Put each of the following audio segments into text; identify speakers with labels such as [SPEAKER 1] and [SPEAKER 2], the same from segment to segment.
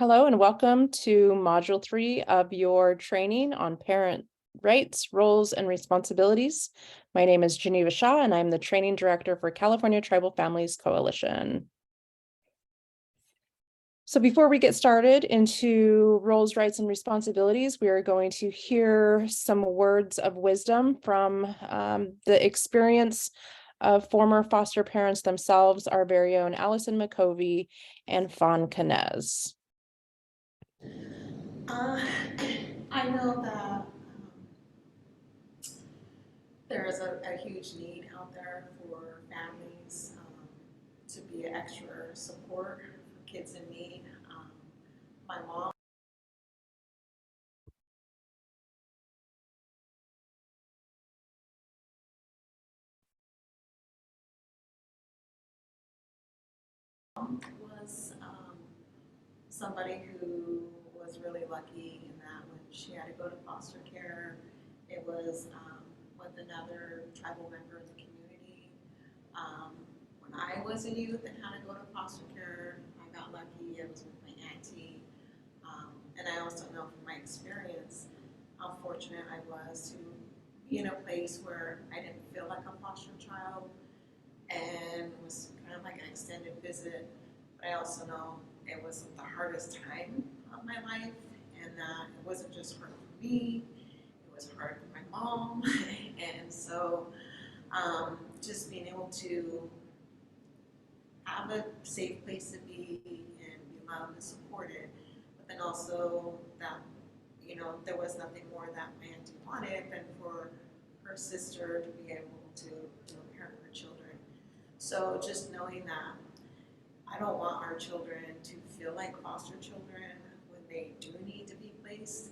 [SPEAKER 1] Hello and welcome to Module 3 of your training on parent rights, roles, and responsibilities. My name is Geneva Shaw, and I'm the Training Director for California Tribal Families Coalition. So before we get started into roles, rights, and responsibilities, we are going to hear some words of wisdom from the experience of former foster parents themselves, our very own Allison McCovey and Fawn Canez.
[SPEAKER 2] I know that there is a huge need out there for families to be an extra support for kids in need. My mom was somebody who was really lucky in that when she had to go to foster care, it was with another tribal member in the community. When I was a youth and had to go to foster care, I got lucky. I was with my auntie. And I also know from my experience how fortunate I was to be in a place where I didn't feel like a foster child and it was kind of like an extended visit. But I also know it was the hardest time of my life and that it wasn't just hard for me, it was hard for my mom. And so just being able to have a safe place to be and be loved and supported, but then also that, you know, there was nothing more that my auntie wanted than for her sister to be able to, you know, parent her children. So just knowing that I don't want our children to feel like foster children when they do need to be placed,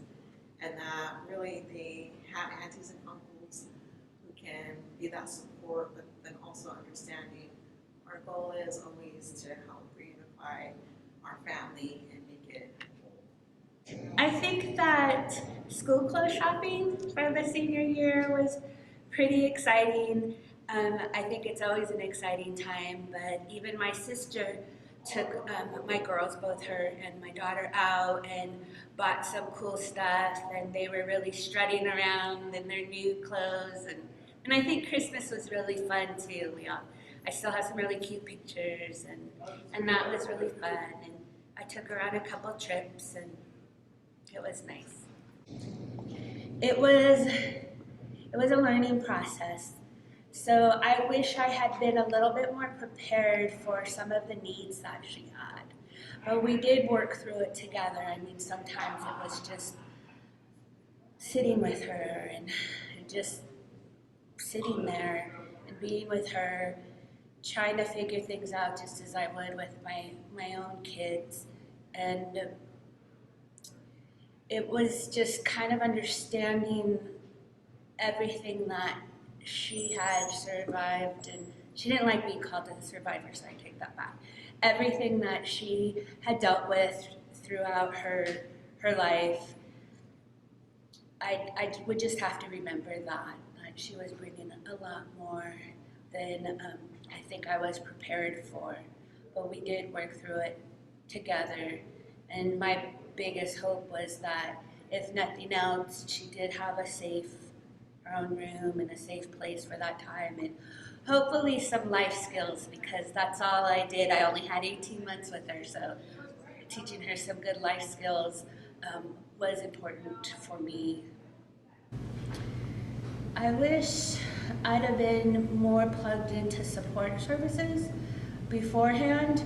[SPEAKER 2] and that really they have aunties and uncles who can be that support, but then also understanding our goal is always to help reunify our family and make it whole.
[SPEAKER 3] I think that school clothes shopping for the senior year was pretty exciting. I think it's always an exciting time, but even my sister took my girls, both her and my daughter, out and bought some cool stuff, and they were really strutting around in their new clothes, and I think Christmas was really fun too. I still have some really cute pictures, and that was really fun, and I took her on a couple trips, and it was nice. It was a learning process. So I wish I had been a little bit more prepared for some of the needs that she had. But we did work through it together. I mean, sometimes it was just sitting with her and just sitting there and being with her, trying to figure things out just as I would with my own kids. And it was just kind of understanding everything that she had survived, and she didn't like being called a survivor, so I take that back. Everything that she had dealt with throughout her life, I would just have to remember that she was bringing a lot more than I think I was prepared for. But we did work through it together, and my biggest hope was that if nothing else, she did have her own room and a safe place for that time, and hopefully some life skills, because that's all I did. I only had 18 months with her, so teaching her some good life skills was important for me. I wish I'd have been more plugged into support services beforehand.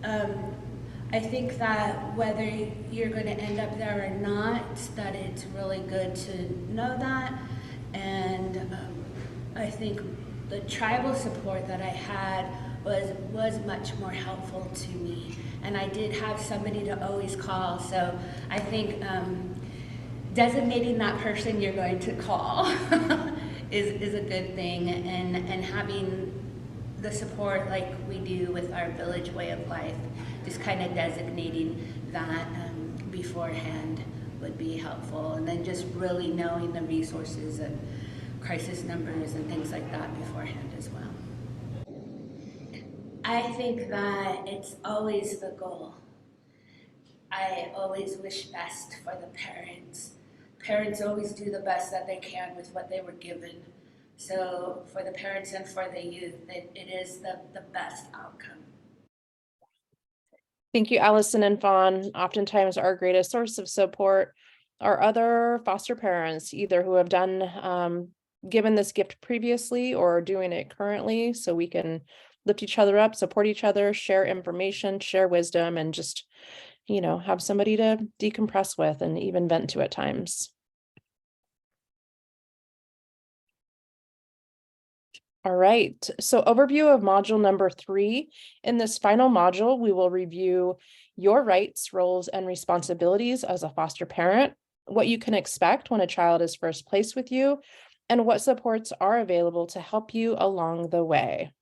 [SPEAKER 3] I think that whether you're going to end up there or not, that it's really good to know that. And I think the tribal support that I had was much more helpful to me. And I did have somebody to always call. So I think designating that person you're going to call is a good thing. And having the support like we do with our village way of life, just kind of designating that beforehand would be helpful. And then just really knowing the resources and crisis numbers and things like that beforehand as well. I think that it's always the goal. I always wish best for the parents. Parents always do the best that they can with what they were given. So for the parents and for the youth, it is the best outcome.
[SPEAKER 1] Thank you, Allison and Fawn. Oftentimes our greatest source of support are other foster parents, either who have done given this gift previously or are doing it currently, so we can lift each other up, support each other, share information, share wisdom, and just, have somebody to decompress with and even vent to at times. All right, so overview of module number 3. In this final module, we will review your rights, roles, and responsibilities as a foster parent, what you can expect when a child is first placed with you, and what supports are available to help you along the way.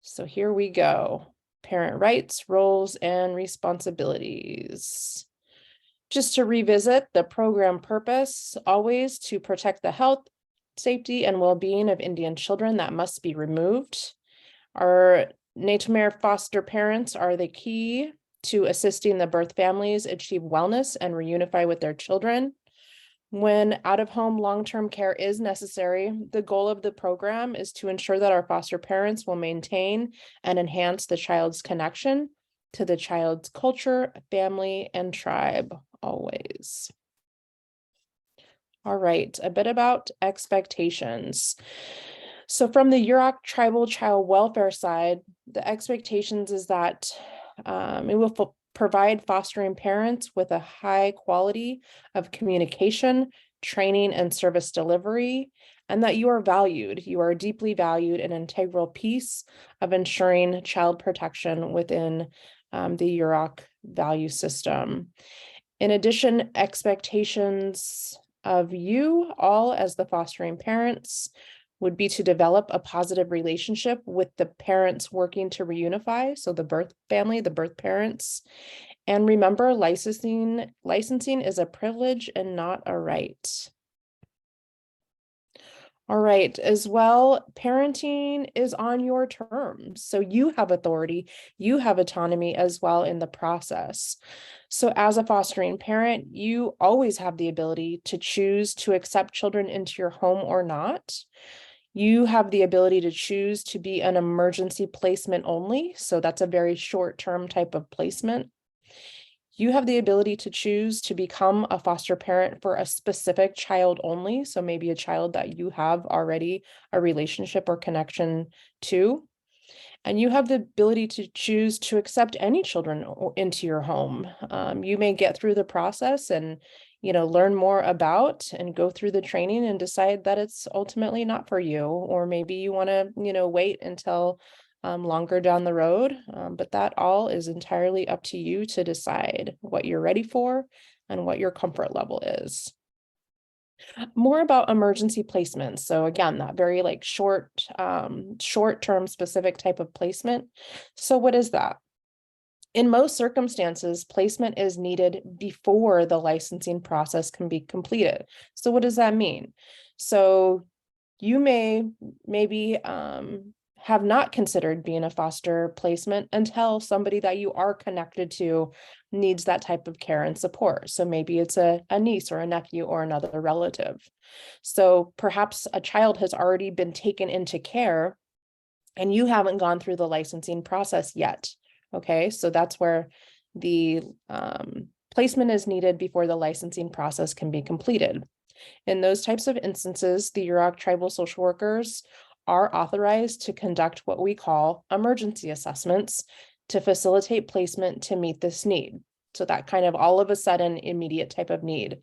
[SPEAKER 1] So here we go. Parent rights, roles, and responsibilities. Just to revisit the program purpose, always to protect the health, safety, and well-being of Indian children that must be removed. Our Native foster parents are the key to assisting the birth families achieve wellness and reunify with their children. When out-of-home long-term care is necessary, the goal of the program is to ensure that our foster parents will maintain and enhance the child's connection to the child's culture, family, and tribe always. All right, a bit about expectations. So from the Yurok tribal child welfare side, the expectations is that it will provide fostering parents with a high quality of communication, training, and service delivery, and that you are valued. You are deeply valued, an integral piece of ensuring child protection within the Yurok value system. In addition, expectations of you all as the fostering parents would be to develop a positive relationship with the parents working to reunify, so the birth family, the birth parents. And remember, licensing is a privilege and not a right. All right, as well, parenting is on your terms. So you have authority, you have autonomy as well in the process. So as a fostering parent, you always have the ability to choose to accept children into your home or not. You have the ability to choose to be an emergency placement only. So that's a very short-term type of placement. You have the ability to choose to become a foster parent for a specific child only. So maybe a child that you have already a relationship or connection to. And you have the ability to choose to accept any children into your home. You may get through the process and, learn more about and go through the training and decide that it's ultimately not for you. Or maybe you want to, wait until longer down the road. But that all is entirely up to you to decide what you're ready for and what your comfort level is. More about emergency placements. So again, that very short-term specific type of placement. So what is that? In most circumstances, placement is needed before the licensing process can be completed. So what does that mean? So you maybe have not considered being a foster placement until somebody that you are connected to needs that type of care and support. So maybe it's a niece or a nephew or another relative. So perhaps a child has already been taken into care and you haven't gone through the licensing process yet. Okay, so that's where the placement is needed before the licensing process can be completed. In those types of instances, the Yurok tribal social workers are authorized to conduct what we call emergency assessments to facilitate placement to meet this need. So that kind of all of a sudden immediate type of need.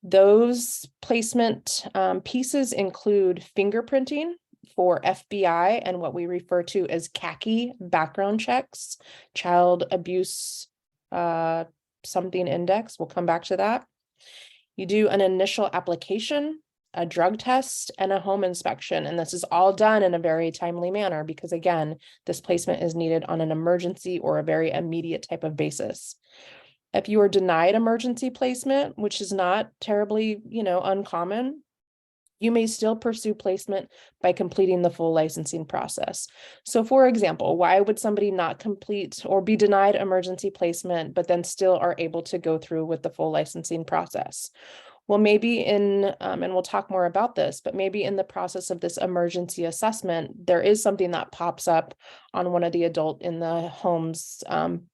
[SPEAKER 1] Those placement pieces include fingerprinting for FBI and what we refer to as CACI background checks, child abuse something index. We'll come back to that. You do an initial application, a drug test, and a home inspection. And this is all done in a very timely manner because, again, this placement is needed on an emergency or a very immediate type of basis. If you are denied emergency placement, which is not terribly, uncommon, you may still pursue placement by completing the full licensing process. So for example, why would somebody not complete or be denied emergency placement, but then still are able to go through with the full licensing process? Well, maybe and we'll talk more about this, but maybe in the process of this emergency assessment, there is something that pops up on one of the adult in the home's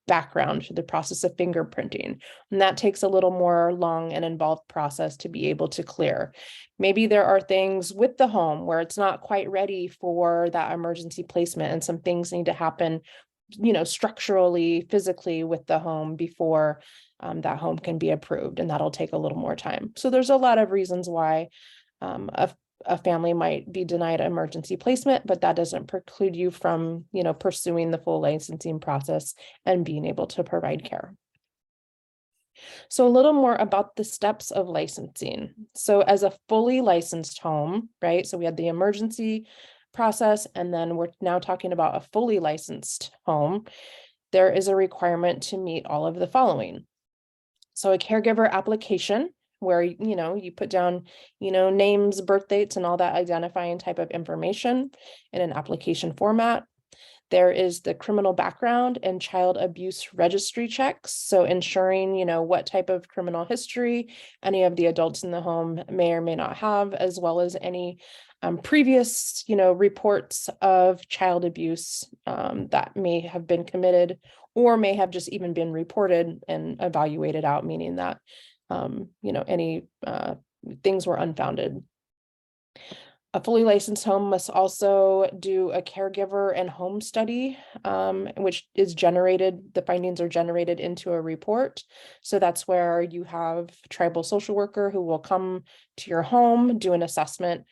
[SPEAKER 1] background through the process of fingerprinting. And that takes a little more long and involved process to be able to clear. Maybe there are things with the home where it's not quite ready for that emergency placement and some things need to happen, structurally, physically with the home before that home can be approved, and that'll take a little more time. So there's a lot of reasons why a family might be denied emergency placement, but that doesn't preclude you from, pursuing the full licensing process and being able to provide care. So a little more about the steps of licensing. So as a fully licensed home, right? So we had the emergency process, and then we're now talking about a fully licensed home. There is a requirement to meet all of the following. So a caregiver application where, you put down, names, birth dates, and all that identifying type of information in an application format. There is the criminal background and child abuse registry checks. So ensuring, what type of criminal history any of the adults in the home may or may not have, as well as any previous, reports of child abuse that may have been committed or may have just even been reported and evaluated out, meaning that, any things were unfounded. A fully licensed home must also do a caregiver and home study, which is generated, the findings are generated into a report. So that's where you have a tribal social worker who will come to your home, do an assessment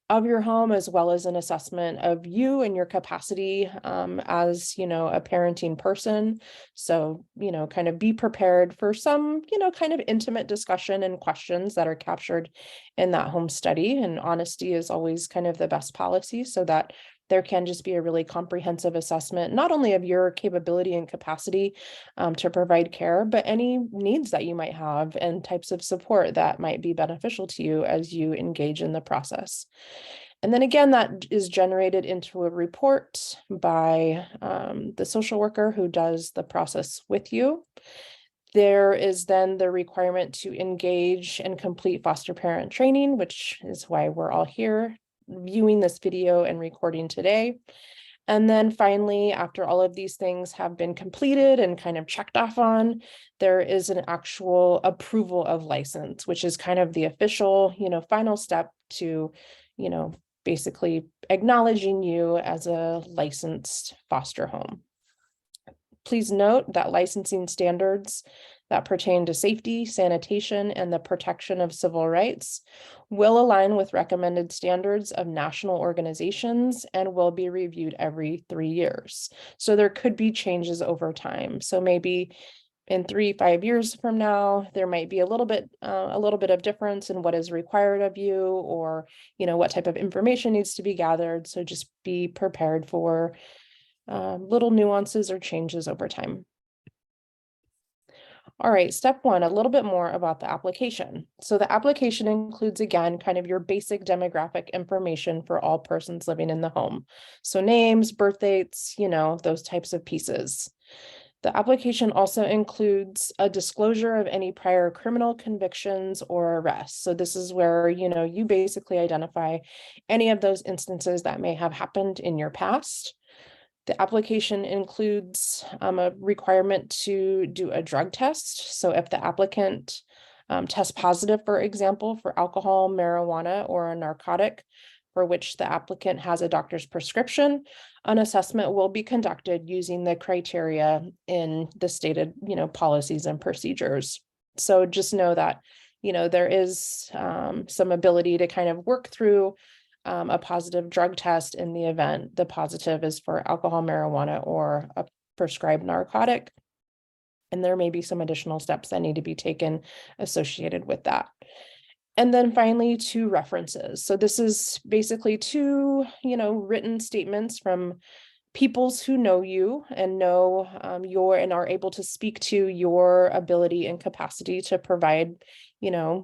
[SPEAKER 1] of your home, as well as an assessment of you and your capacity as, a parenting person. So, kind of be prepared for some, kind of intimate discussion and questions that are captured in that home study. And honesty is always kind of the best policy, so that there can just be a really comprehensive assessment, not only of your capability and capacity to provide care, but any needs that you might have and types of support that might be beneficial to you as you engage in the process. And then again, that is generated into a report by the social worker who does the process with you. There is then the requirement to engage and complete foster parent training, which is why we're all here viewing this video and recording today. And then finally, after all of these things have been completed and kind of checked off on, there is an actual approval of license, which is kind of the official, final step to, basically acknowledging you as a licensed foster home. Please note that licensing standards that pertain to safety, sanitation, and the protection of civil rights will align with recommended standards of national organizations and will be reviewed every 3 years. So there could be changes over time. So maybe in 3-5 years from now, there might be a little bit of difference in what is required of you, or, what type of information needs to be gathered. So just be prepared for little nuances or changes over time. All right, step 1, a little bit more about the application. So the application includes, again, kind of your basic demographic information for all persons living in the home. So names, birth dates, those types of pieces. The application also includes a disclosure of any prior criminal convictions or arrests. So this is where, you basically identify any of those instances that may have happened in your past. The application includes a requirement to do a drug test. So if the applicant tests positive, for example, for alcohol, marijuana, or a narcotic for which the applicant has a doctor's prescription, an assessment will be conducted using the criteria in the stated, policies and procedures. So just know that, there is some ability to kind of work through a positive drug test in the event the positive is for alcohol, marijuana, or a prescribed narcotic. And there may be some additional steps that need to be taken associated with that. And then finally, 2 references. So this is basically 2, written statements from peoples who know you and know and are able to speak to your ability and capacity to provide,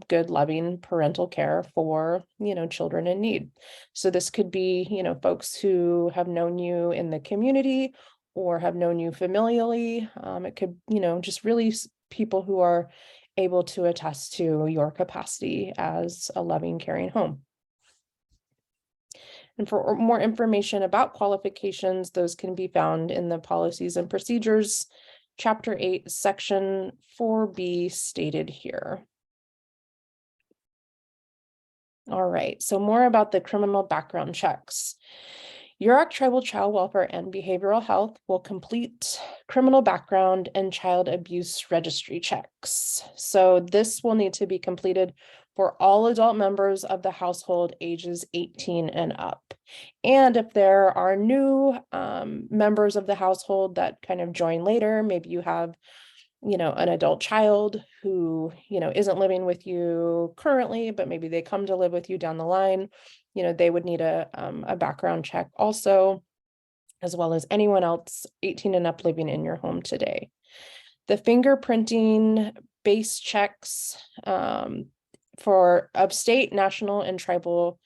[SPEAKER 1] good, loving parental care for, children in need. So this could be, folks who have known you in the community or have known you familially. It could, just really people who are able to attest to your capacity as a loving, caring home. And for more information about qualifications, those can be found in the Policies and Procedures, Chapter 8, Section 4B stated here. All right, so more about the criminal background checks. Yurok Tribal Child Welfare and Behavioral Health will complete criminal background and child abuse registry checks. So this will need to be completed for all adult members of the household ages 18 and up. And if there are new members of the household that kind of join later, maybe you have an adult child who, isn't living with you currently, but maybe they come to live with you down the line, they would need a background check also, as well as anyone else 18 and up living in your home today. The fingerprinting base checks for state, national, and tribal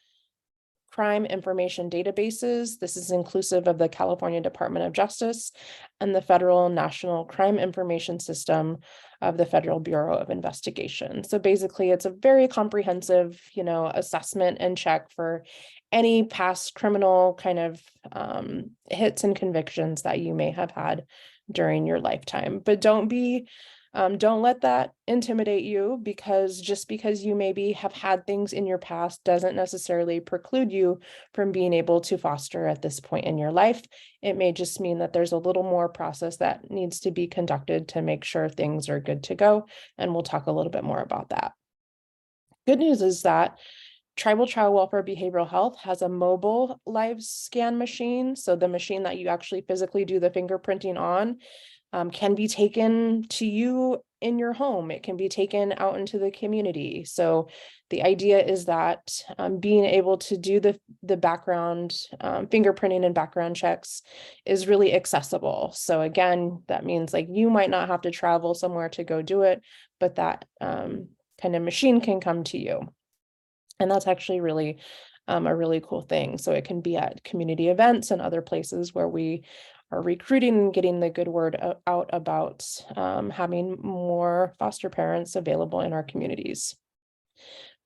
[SPEAKER 1] crime information databases. This is inclusive of the California Department of Justice and the Federal National Crime Information System of the Federal Bureau of Investigation. So basically, it's a very comprehensive, assessment and check for any past criminal kind of hits and convictions that you may have had during your lifetime. But don't let that intimidate you, because just because you maybe have had things in your past doesn't necessarily preclude you from being able to foster at this point in your life. It may just mean that there's a little more process that needs to be conducted to make sure things are good to go. And we'll talk a little bit more about that. Good news is that Tribal Child Welfare Behavioral Health has a mobile live scan machine. So the machine that you actually physically do the fingerprinting on can be taken to you in your home. It can be taken out into the community. So the idea is that being able to do the background fingerprinting and background checks is really accessible. So again, that means like you might not have to travel somewhere to go do it, but that kind of machine can come to you. And that's actually really a really cool thing. So it can be at community events and other places where we are recruiting and getting the good word out about having more foster parents available in our communities.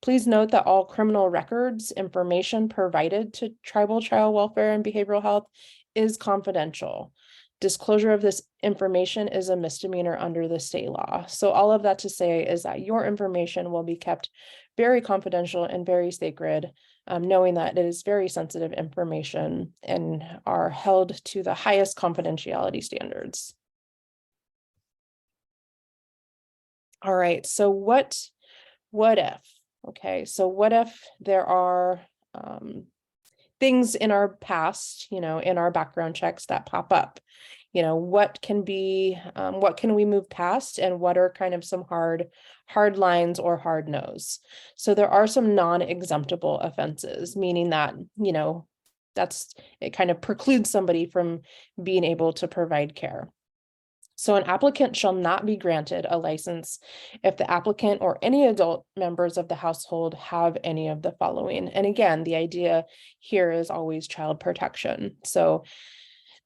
[SPEAKER 1] Please note that all criminal records information provided to Tribal Child Welfare and Behavioral Health is confidential. Disclosure of this information is a misdemeanor under the state law. So all of that to say is that your information will be kept very confidential and very sacred, knowing that it is very sensitive information and are held to the highest confidentiality standards. All right, so what if? Okay, so what if there are things in our past, in our background checks that pop up? What can we move past, and what are kind of some hard lines or hard no's? So there are some non-exemptable offenses, meaning that, it kind of precludes somebody from being able to provide care. So an applicant shall not be granted a license if the applicant or any adult members of the household have any of the following. And again, the idea here is always child protection. So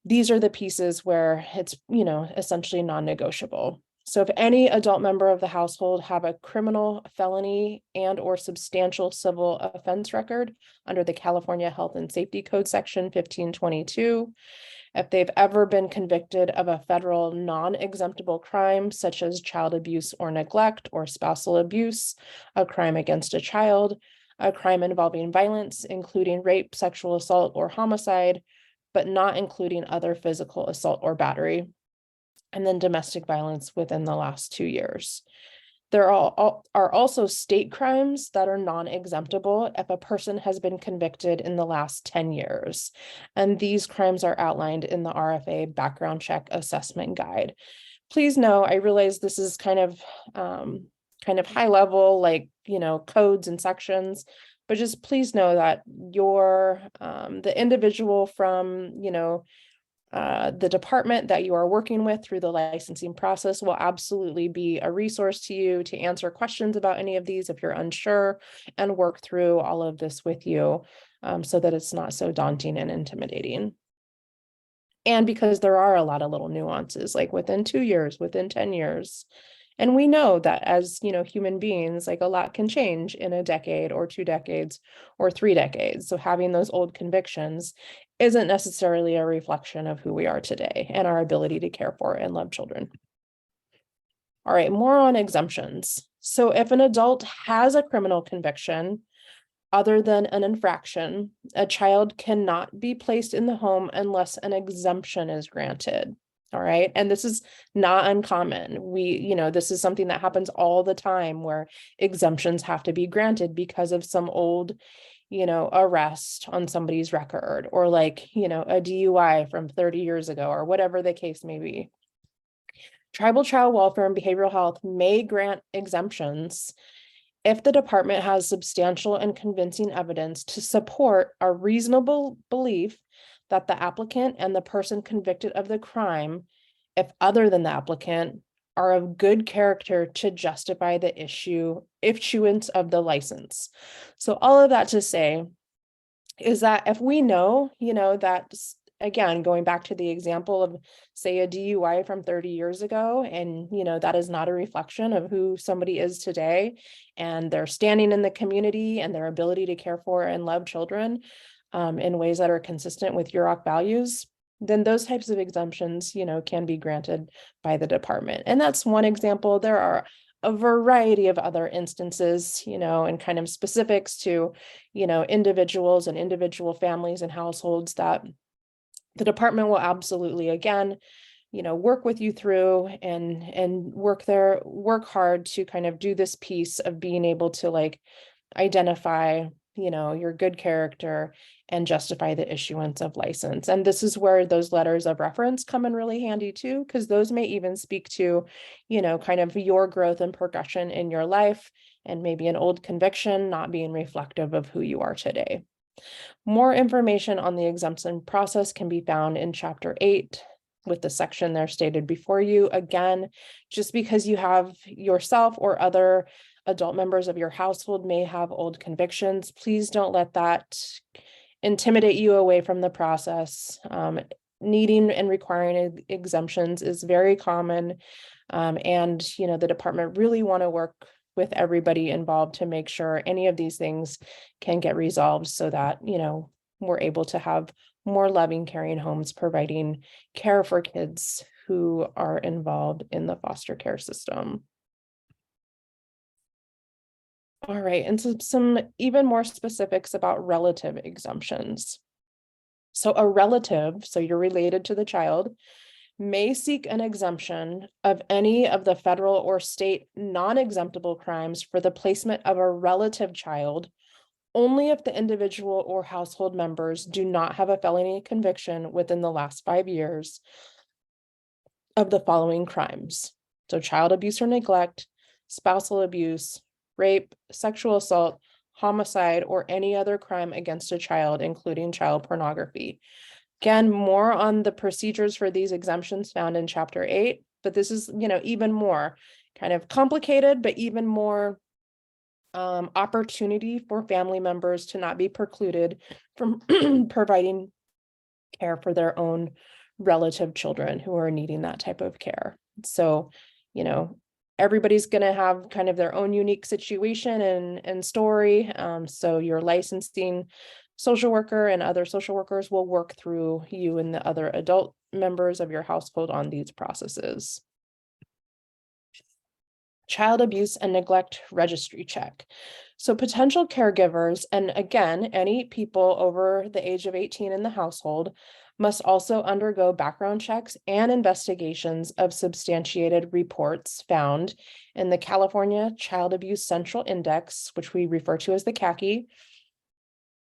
[SPEAKER 1] these are the pieces where it's, essentially non-negotiable. So if any adult member of the household have a criminal, felony, and or substantial civil offense record under the California Health and Safety Code Section 1522, if they've ever been convicted of a federal non-exemptable crime, such as child abuse or neglect or spousal abuse, a crime against a child, a crime involving violence, including rape, sexual assault, or homicide, but not including other physical assault or battery, and then domestic violence within the last 2 years. There are also state crimes that are non-exemptable if a person has been convicted in the last 10 years. And these crimes are outlined in the RFA background check assessment guide. Please know, I realize this is kind of high level, like, codes and sections, but just please know that the individual from, The department that you are working with through the licensing process will absolutely be a resource to you to answer questions about any of these if you're unsure, and work through all of this with you so that it's not so daunting and intimidating. And because there are a lot of little nuances, like within 2 years, within 10 years. And we know that as, human beings, like a lot can change in a decade or 2 decades or 3 decades. So having those old convictions isn't necessarily a reflection of who we are today and our ability to care for and love children. All right, more on exemptions. So if an adult has a criminal conviction, other than an infraction, a child cannot be placed in the home unless an exemption is granted. All right. And this is not uncommon. This is something that happens all the time where exemptions have to be granted because of some old, arrest on somebody's record, or like, a DUI from 30 years ago, or whatever the case may be. Tribal child welfare and behavioral health may grant exemptions if the department has substantial and convincing evidence to support a reasonable belief that the applicant and the person convicted of the crime, if other than the applicant, are of good character to justify the issuance of the license. So all of that to say is that if we know, that, again, going back to the example of, say, a DUI from 30 years ago, and, that is not a reflection of who somebody is today, and their standing in the community and their ability to care for and love children in ways that are consistent with Yurok values, then those types of exemptions, can be granted by the department. And that's one example. There are a variety of other instances, and kind of specifics to, individuals and individual families and households that the department will absolutely, again, work with you through and work hard to kind of do this piece of being able to like identify, your good character and justify the issuance of license. And this is where those letters of reference come in really handy too, because those may even speak to, kind of your growth and progression in your life, and maybe an old conviction not being reflective of who you are today. More information on the exemption process can be found in Chapter 8 with the section there stated before you. Again, just because you have yourself or other adult members of your household may have old convictions, please don't let that intimidate you away from the process. Needing and requiring exemptions is very common. And, the department really want to work with everybody involved to make sure any of these things can get resolved so that, we're able to have more loving, caring homes providing care for kids who are involved in the foster care system. All right, and so some even more specifics about relative exemptions. So a relative, so you're related to the child, may seek an exemption of any of the federal or state non-exemptable crimes for the placement of a relative child only if the individual or household members do not have a felony conviction within the last 5 years of the following crimes. So child abuse or neglect, spousal abuse, rape, sexual assault, homicide, or any other crime against a child, including child pornography. Again, more on the procedures for these exemptions found in Chapter 8, but this is, even more kind of complicated, but even more opportunity for family members to not be precluded from providing care for their own relative children who are needing that type of care. So, everybody's going to have kind of their own unique situation and story. So your licensing social worker and other social workers will work through you and the other adult members of your household on these processes. Child abuse and neglect registry check. So potential caregivers, and again, any people over the age of 18 in the household, must also undergo background checks and investigations of substantiated reports found in the California Child Abuse Central Index, which we refer to as the CACI,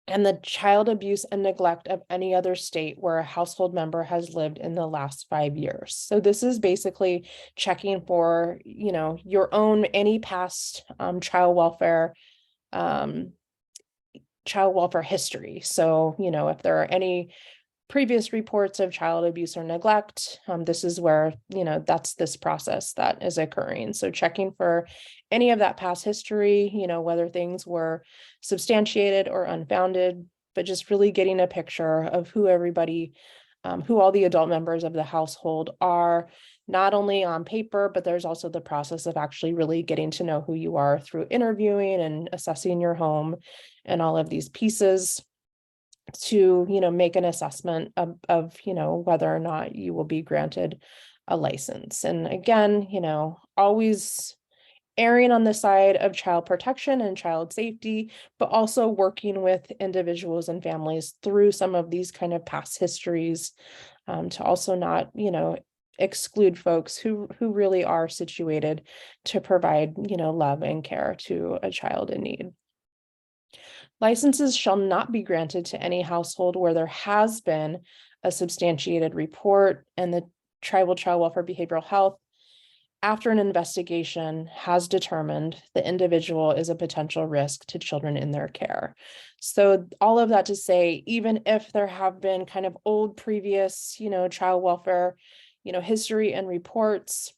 [SPEAKER 1] and the child abuse and neglect of any other state where a household member has lived in the last 5 years. So this is basically checking for, your own, any past child welfare history. So, if there are any previous reports of child abuse or neglect. This is where, that's this process that is occurring. So checking for any of that past history, whether things were substantiated or unfounded, but just really getting a picture of who everybody, who all the adult members of the household are, not only on paper, but there's also the process of actually really getting to know who you are through interviewing and assessing your home and all of these pieces to, make an assessment of, whether or not you will be granted a license. And again, always erring on the side of child protection and child safety, but also working with individuals and families through some of these kind of past histories, to also not, exclude folks who really are situated to provide, love and care to a child in need. Licenses shall not be granted to any household where there has been a substantiated report and the Tribal Child Welfare Behavioral Health, after an investigation, has determined the individual is a potential risk to children in their care. So all of that to say, even if there have been kind of old previous, child welfare, history and reports,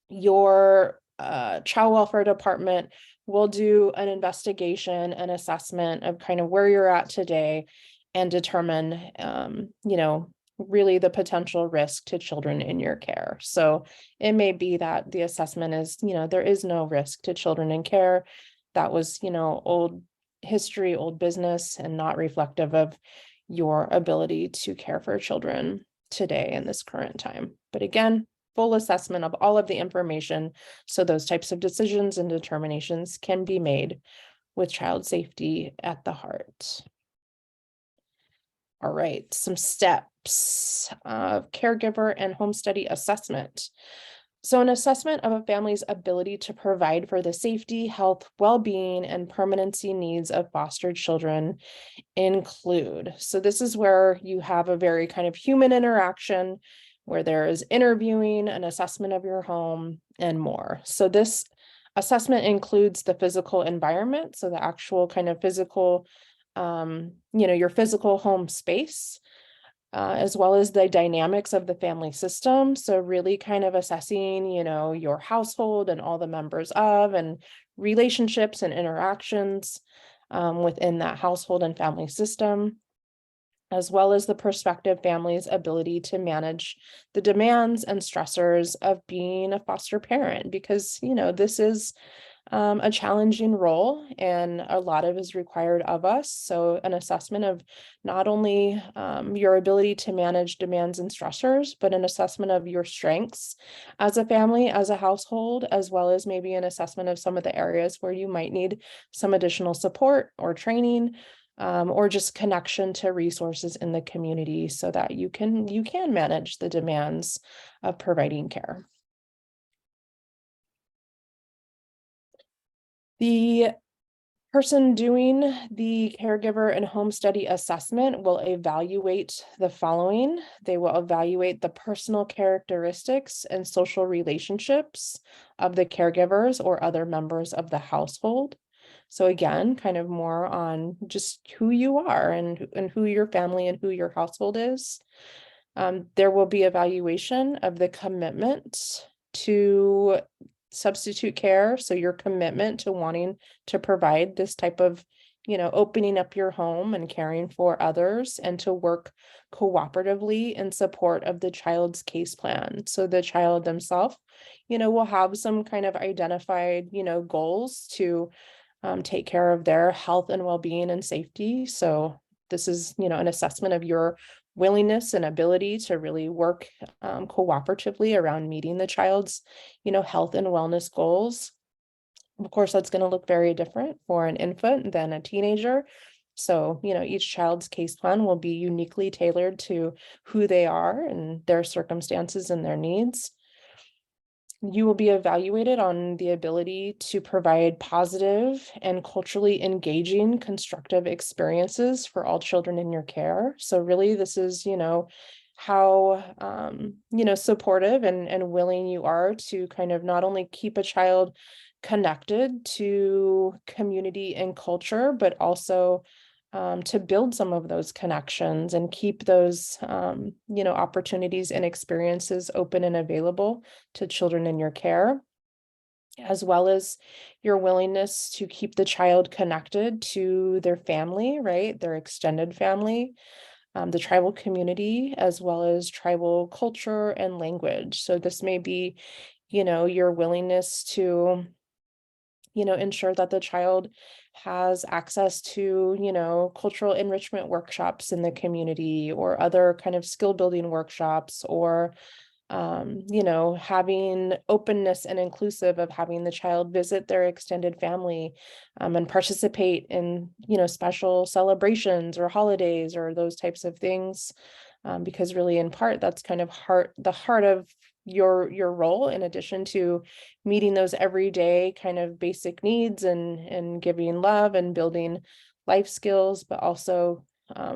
[SPEAKER 1] your child welfare department will do an investigation and assessment of kind of where you're at today and determine, really the potential risk to children in your care. So it may be that the assessment is, there is no risk to children in care. That was, old history, old business, and not reflective of your ability to care for children today in this current time. But again, full assessment of all of the information, so those types of decisions and determinations can be made with child safety at the heart. All right, some steps of caregiver and home study assessment. So an assessment of a family's ability to provide for the safety, health, well-being, and permanency needs of foster children include. So this is where you have a very kind of human interaction where there is interviewing, an assessment of your home, and more. So this assessment includes the physical environment, so the actual kind of physical, your physical home space, as well as the dynamics of the family system. So really kind of assessing, your household and all the members of, and relationships and interactions within that household and family system, as well as the prospective family's ability to manage the demands and stressors of being a foster parent, because, this is a challenging role and a lot of is required of us. So an assessment of not only your ability to manage demands and stressors, but an assessment of your strengths as a family, as a household, as well as maybe an assessment of some of the areas where you might need some additional support or training, or just connection to resources in the community so that you can manage the demands of providing care. The person doing the caregiver and home study assessment will evaluate the following. They will evaluate the personal characteristics and social relationships of the caregivers or other members of the household. So again, kind of more on just who you are and who your family and who your household is. There will be evaluation of the commitment to substitute care. So your commitment to wanting to provide this type of, opening up your home and caring for others, and to work cooperatively in support of the child's case plan. So the child themselves, will have some kind of identified, goals to take care of their health and well-being and safety. So this is, an assessment of your willingness and ability to really work cooperatively around meeting the child's, health and wellness goals. Of course, that's going to look very different for an infant than a teenager. So, each child's case plan will be uniquely tailored to who they are and their circumstances and their needs. You will be evaluated on the ability to provide positive and culturally engaging, constructive experiences for all children in your care. So really, this is, how, supportive and willing you are to kind of not only keep a child connected to community and culture, but also to build some of those connections and keep those, opportunities and experiences open and available to children in your care, as well as your willingness to keep the child connected to their family, right? Their extended family, the tribal community, as well as tribal culture and language. So this may be, your willingness to, ensure that the child has access to, cultural enrichment workshops in the community or other kind of skill building workshops, or having openness and inclusive of having the child visit their extended family, and participate in, special celebrations or holidays or those types of things. Because really, in part, that's kind of the heart of your role, in addition to meeting those everyday kind of basic needs and giving love and building life skills, but also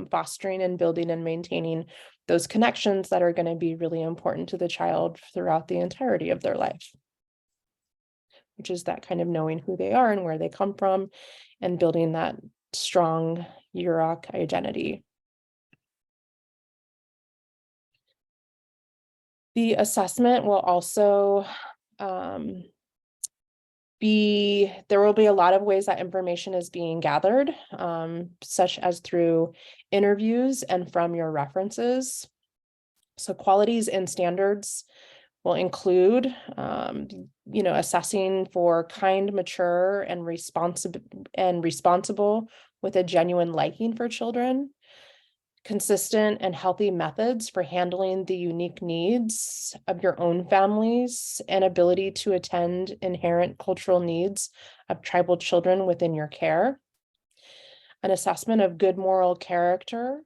[SPEAKER 1] fostering and building and maintaining those connections that are going to be really important to the child throughout the entirety of their life, which is that kind of knowing who they are and where they come from and building that strong Yurok identity. The assessment will also there will be a lot of ways that information is being gathered, such as through interviews and from your references. So qualities and standards will include, assessing for kind, mature, and responsible with a genuine liking for children, consistent and healthy methods for handling the unique needs of your own families, and ability to attend inherent cultural needs of tribal children within your care, an assessment of good moral character,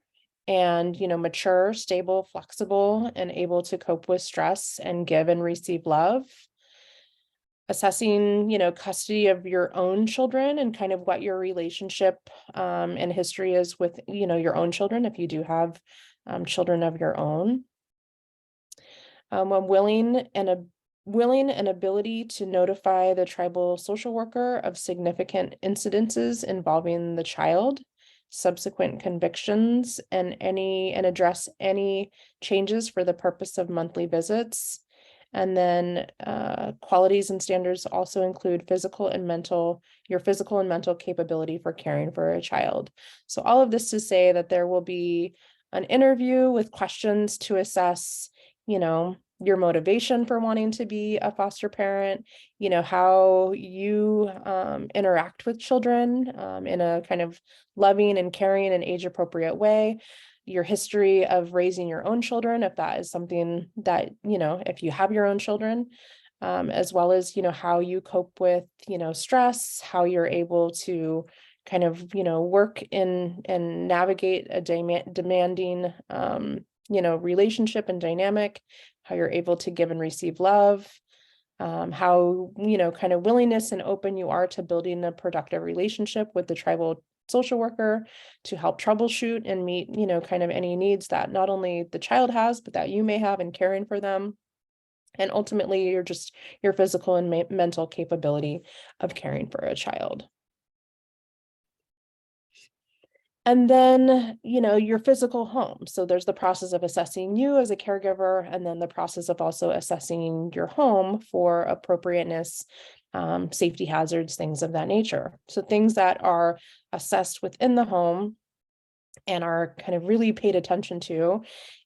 [SPEAKER 1] and, mature, stable, flexible, and able to cope with stress and give and receive love, assessing, custody of your own children and kind of what your relationship and history is with, your own children, if you do have children of your own. Willing and ability to notify the tribal social worker of significant incidences involving the child, subsequent convictions, and address any changes for the purpose of monthly visits. And then qualities and standards also include your physical and mental capability for caring for a child. So all of this to say that there will be an interview with questions to assess, your motivation for wanting to be a foster parent, how you interact with children in a kind of loving and caring and age appropriate way, your history of raising your own children, if that is something that, if you have your own children, as well as, how you cope with, stress, how you're able to kind of, work in and navigate a demanding, relationship and dynamic, how you're able to give and receive love, how, kind of willingness and open you are to building a productive relationship with the tribal social worker to help troubleshoot and meet, kind of any needs that not only the child has, but that you may have in caring for them. And ultimately, your physical and mental capability of caring for a child. And then, your physical home. So there's the process of assessing you as a caregiver, and then the process of also assessing your home for appropriateness, safety hazards, things of that nature. So things that are assessed within the home and are kind of really paid attention to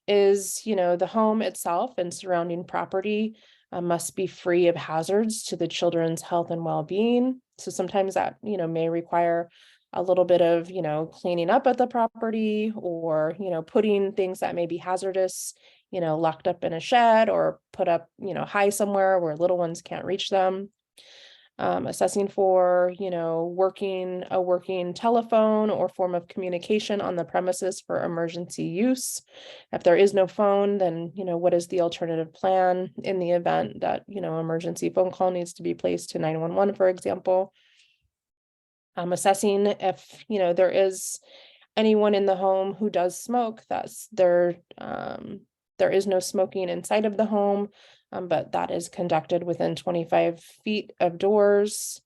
[SPEAKER 1] is, the home itself and surrounding property must be free of hazards to the children's health and well-being. So sometimes that, may require a little bit of, cleaning up at the property, or, putting things that may be hazardous, locked up in a shed or put up, high somewhere where little ones can't reach them. Assessing for, a working telephone or form of communication on the premises for emergency use. If there is no phone, then, what is the alternative plan in the event that, emergency phone call needs to be placed to 911, for example. Assessing if, there is anyone in the home who does smoke, there is no smoking inside of the home, but that is conducted within 25 feet of doors.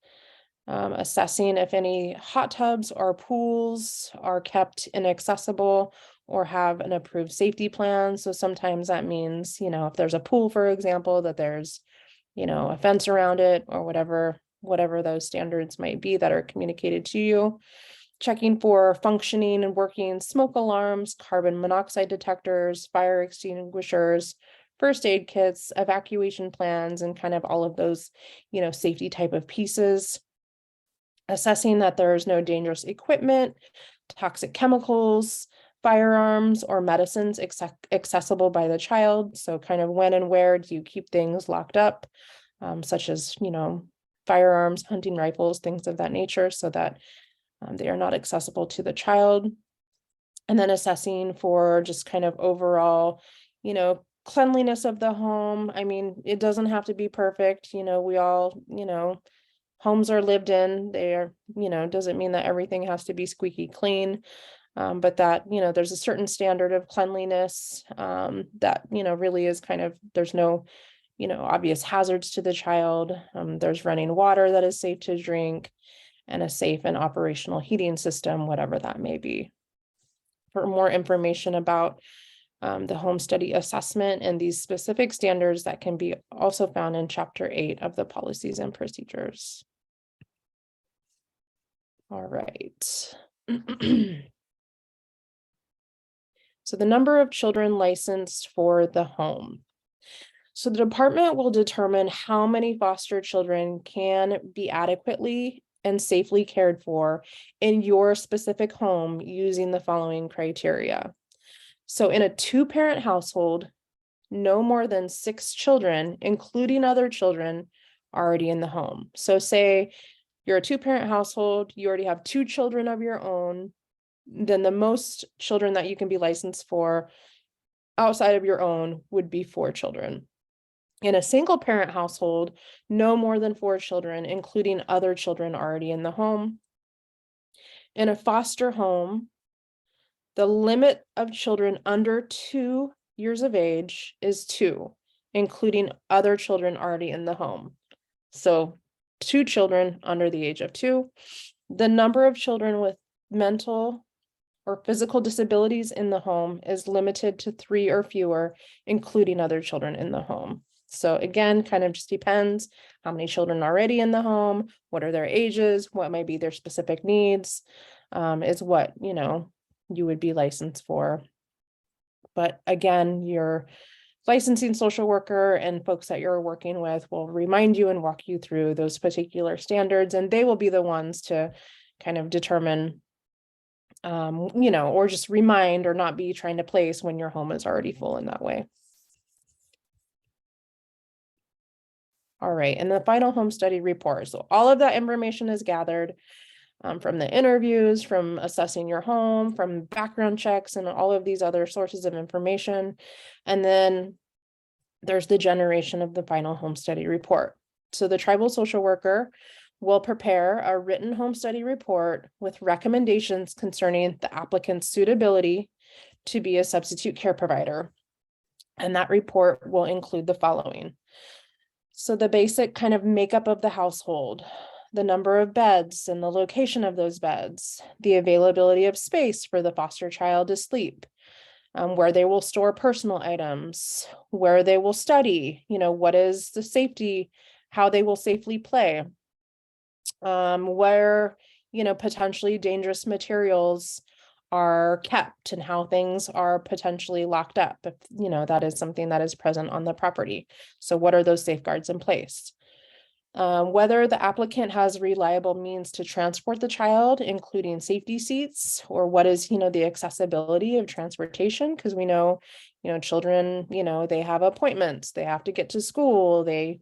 [SPEAKER 1] assessing if any hot tubs or pools are kept inaccessible or have an approved safety plan. So sometimes that means, if there's a pool, for example, that there's, a fence around it or whatever those standards might be that are communicated to you. Checking for functioning and working smoke alarms, carbon monoxide detectors, fire extinguishers, first aid kits, evacuation plans, and kind of all of those, safety type of pieces. Assessing that there's no dangerous equipment, toxic chemicals, firearms, or medicines accessible by the child. So kind of when and where do you keep things locked up, such as, firearms, hunting rifles, things of that nature, so that they are not accessible to the child. And then assessing for just kind of overall, cleanliness of the home. I mean, it doesn't have to be perfect. We all, homes are lived in. They are, doesn't mean that everything has to be squeaky clean. But that, there's a certain standard of cleanliness that, really is kind of, there's no, obvious hazards to the child. There's running water that is safe to drink, and a safe and operational heating system, whatever that may be. For more information about the home study assessment and these specific standards, that can be also found in Chapter 8 of the Policies and Procedures. All right. So the number of children licensed for the home. So the department will determine how many foster children can be adequately and safely cared for in your specific home using the following criteria. So in a 2-parent household, no more than 6 children, including other children, already in the home. So say you're a 2-parent household, you already have 2 children of your own, then the most children that you can be licensed for outside of your own would be 4 children. In a single-parent household, no more than 4 children, including other children already in the home. In a foster home, the limit of children under 2 years of age is 2, including other children already in the home. So 2 children under the age of 2. The number of children with mental or physical disabilities in the home is limited to 3 or fewer, including other children in the home. So again, kind of just depends how many children are already in the home, what are their ages, what might be their specific needs, is what, you would be licensed for. But again, your licensing social worker and folks that you're working with will remind you and walk you through those particular standards, and they will be the ones to kind of determine, or just remind or not be trying to place when your home is already full in that way. All right, and the final home study report. So all of that information is gathered from the interviews, from assessing your home, from background checks, and all of these other sources of information. And then there's the generation of the final home study report. So the tribal social worker will prepare a written home study report with recommendations concerning the applicant's suitability to be a substitute care provider. And that report will include the following. So the basic kind of makeup of the household, the number of beds and the location of those beds, the availability of space for the foster child to sleep, where they will store personal items, where they will study, what is the safety, how they will safely play, where, potentially dangerous materials are kept and how things are potentially locked up if, that is something that is present on the property. So what are those safeguards in place? Whether the applicant has reliable means to transport the child, including safety seats, or what is, the accessibility of transportation, because we know, children, they have appointments, they have to get to school, they,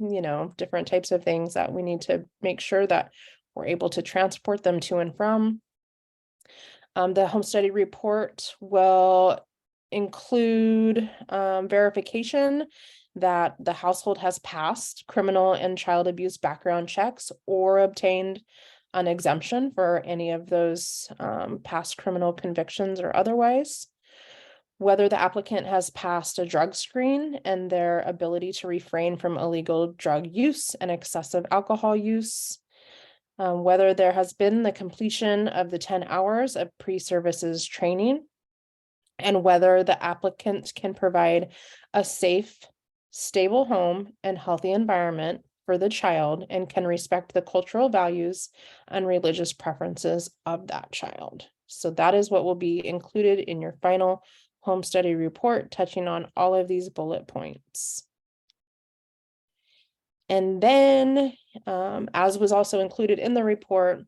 [SPEAKER 1] different types of things that we need to make sure that we're able to transport them to and from. The home study report will include verification that the household has passed criminal and child abuse background checks or obtained an exemption for any of those past criminal convictions or otherwise. Whether the applicant has passed a drug screen and their ability to refrain from illegal drug use and excessive alcohol use. whether there has been the completion of the 10 hours of pre-services training, and whether the applicant can provide a safe, stable home and healthy environment for the child and can respect the cultural values and religious preferences of that child. So that is what will be included in your final home study report, touching on all of these bullet points. And then, as was also included in the report,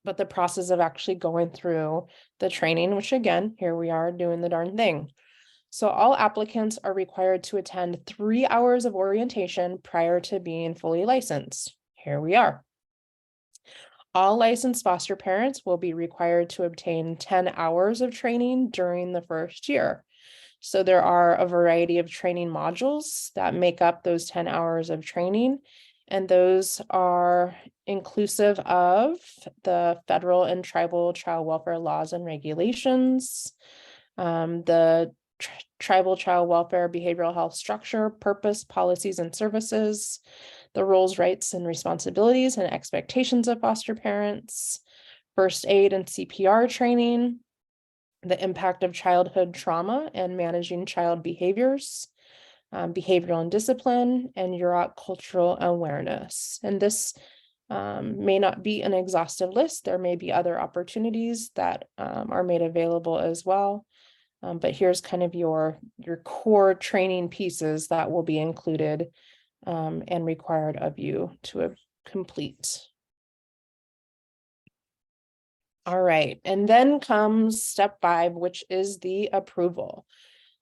[SPEAKER 1] but the process of actually going through the training, which again, here we are doing the darn thing. So all applicants are required to attend 3 hours of orientation prior to being fully licensed. Here we are. All licensed foster parents will be required to obtain 10 hours of training during the first year. So there are a variety of training modules that make up those 10 hours of training. And those are inclusive of the federal and tribal child welfare laws and regulations, the tribal child welfare behavioral health structure, purpose, policies, and services, the roles, rights, and responsibilities and expectations of foster parents, first aid and CPR training, the impact of childhood trauma and managing child behaviors, behavioral and discipline, and Yurok cultural awareness. And this may not be an exhaustive list. There may be other opportunities that are made available as well. But here's kind of your core training pieces that will be included and required of you to complete. All right, and then comes step 5, which is the approval.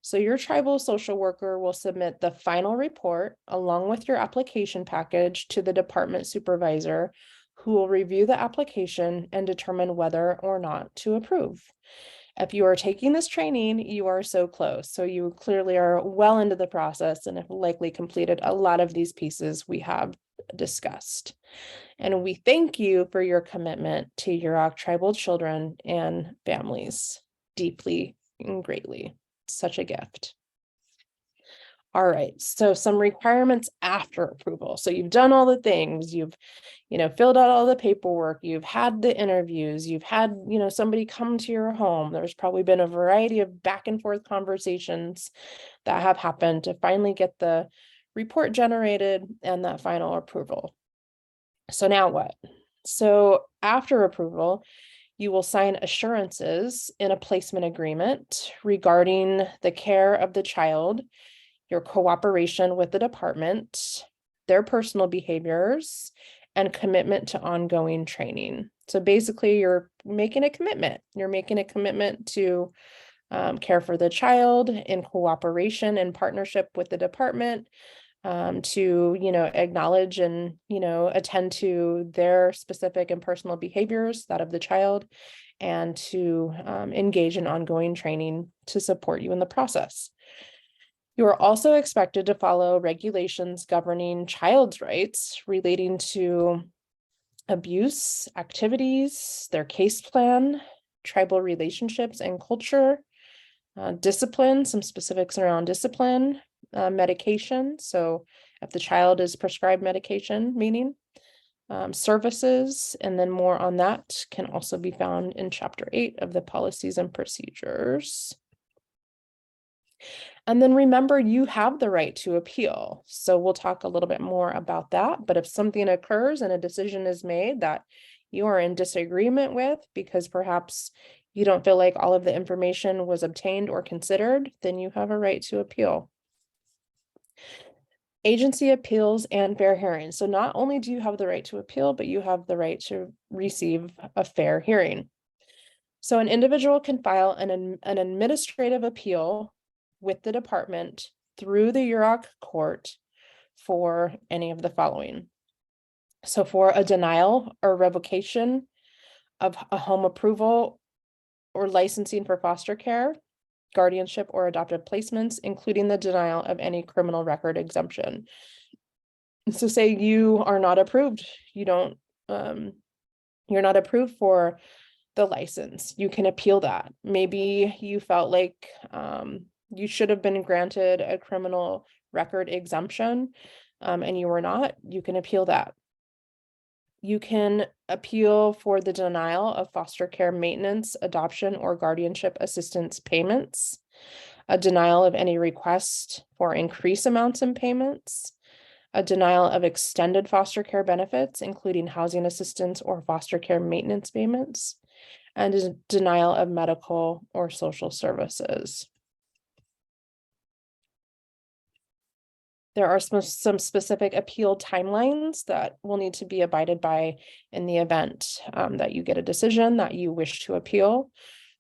[SPEAKER 1] So your tribal social worker will submit the final report along with your application package to the department supervisor, who will review the application and determine whether or not to approve. If you are taking this training, you are so close. So you clearly are well into the process and have likely completed a lot of these pieces we have discussed. And we thank you for your commitment to Yurok tribal children and families deeply and greatly. Such a gift. All right, so some requirements after approval. So you've done all the things, you've, filled out all the paperwork, you've had the interviews, you've had, somebody come to your home. There's probably been a variety of back and forth conversations that have happened to finally get the report generated and that final approval. So now what? So after approval, you will sign assurances in a placement agreement regarding the care of the child, your cooperation with the department, their personal behaviors, and commitment to ongoing training. So basically, you're making a commitment. You're making a commitment to care for the child in cooperation and partnership with the department, to, acknowledge and, attend to their specific and personal behaviors, that of the child, and to engage in ongoing training to support you in the process. You are also expected to follow regulations governing child's rights relating to abuse activities, their case plan, tribal relationships and culture, discipline, some specifics around discipline, medication. So if the child is prescribed medication, meaning services, and then more on that can also be found in Chapter 8 of the Policies and Procedures. And then remember, you have the right to appeal. So we'll talk a little bit more about that. But if something occurs and a decision is made that you are in disagreement with, because perhaps you don't feel like all of the information was obtained or considered, then you have a right to appeal. Agency appeals and fair hearing. So not only do you have the right to appeal, but you have the right to receive a fair hearing. So an individual can file an administrative appeal with the department through the Yurok court for any of the following. So for a denial or revocation of a home approval or licensing for foster care, guardianship, or adoptive placements, including the denial of any criminal record exemption. So say you are not approved, you're not approved for the license, you can appeal that. Maybe you felt like you should have been granted a criminal record exemption and you were not, you can appeal that. You can appeal for the denial of foster care maintenance, adoption, or guardianship assistance payments, a denial of any request for increased amounts in payments, a denial of extended foster care benefits, including housing assistance or foster care maintenance payments, and a denial of medical or social services. There are some specific appeal timelines that will need to be abided by in the event that you get a decision that you wish to appeal.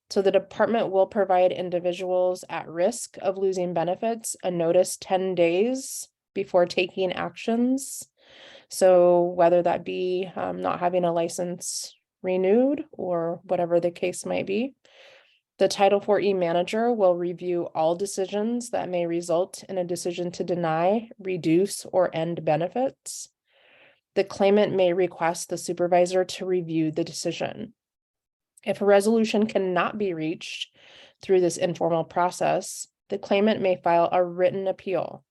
[SPEAKER 1] So the department will provide individuals at risk of losing benefits a notice 10 days before taking actions. So whether that be not having a license renewed or whatever the case might be. The Title IV-E manager will review all decisions that may result in a decision to deny, reduce, or end benefits. The claimant may request the supervisor to review the decision. If a resolution cannot be reached through this informal process, the claimant may file a written appeal.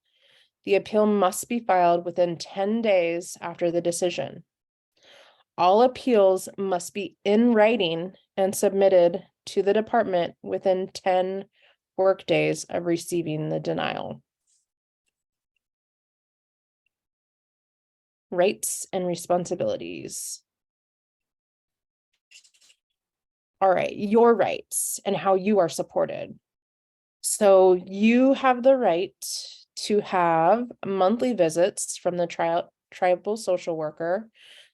[SPEAKER 1] The appeal must be filed within 10 days after the decision. All appeals must be in writing and submitted to the department within 10 work days of receiving the denial. Rights and responsibilities. All right, your rights and how you are supported. So you have the right to have monthly visits from the tribal social worker.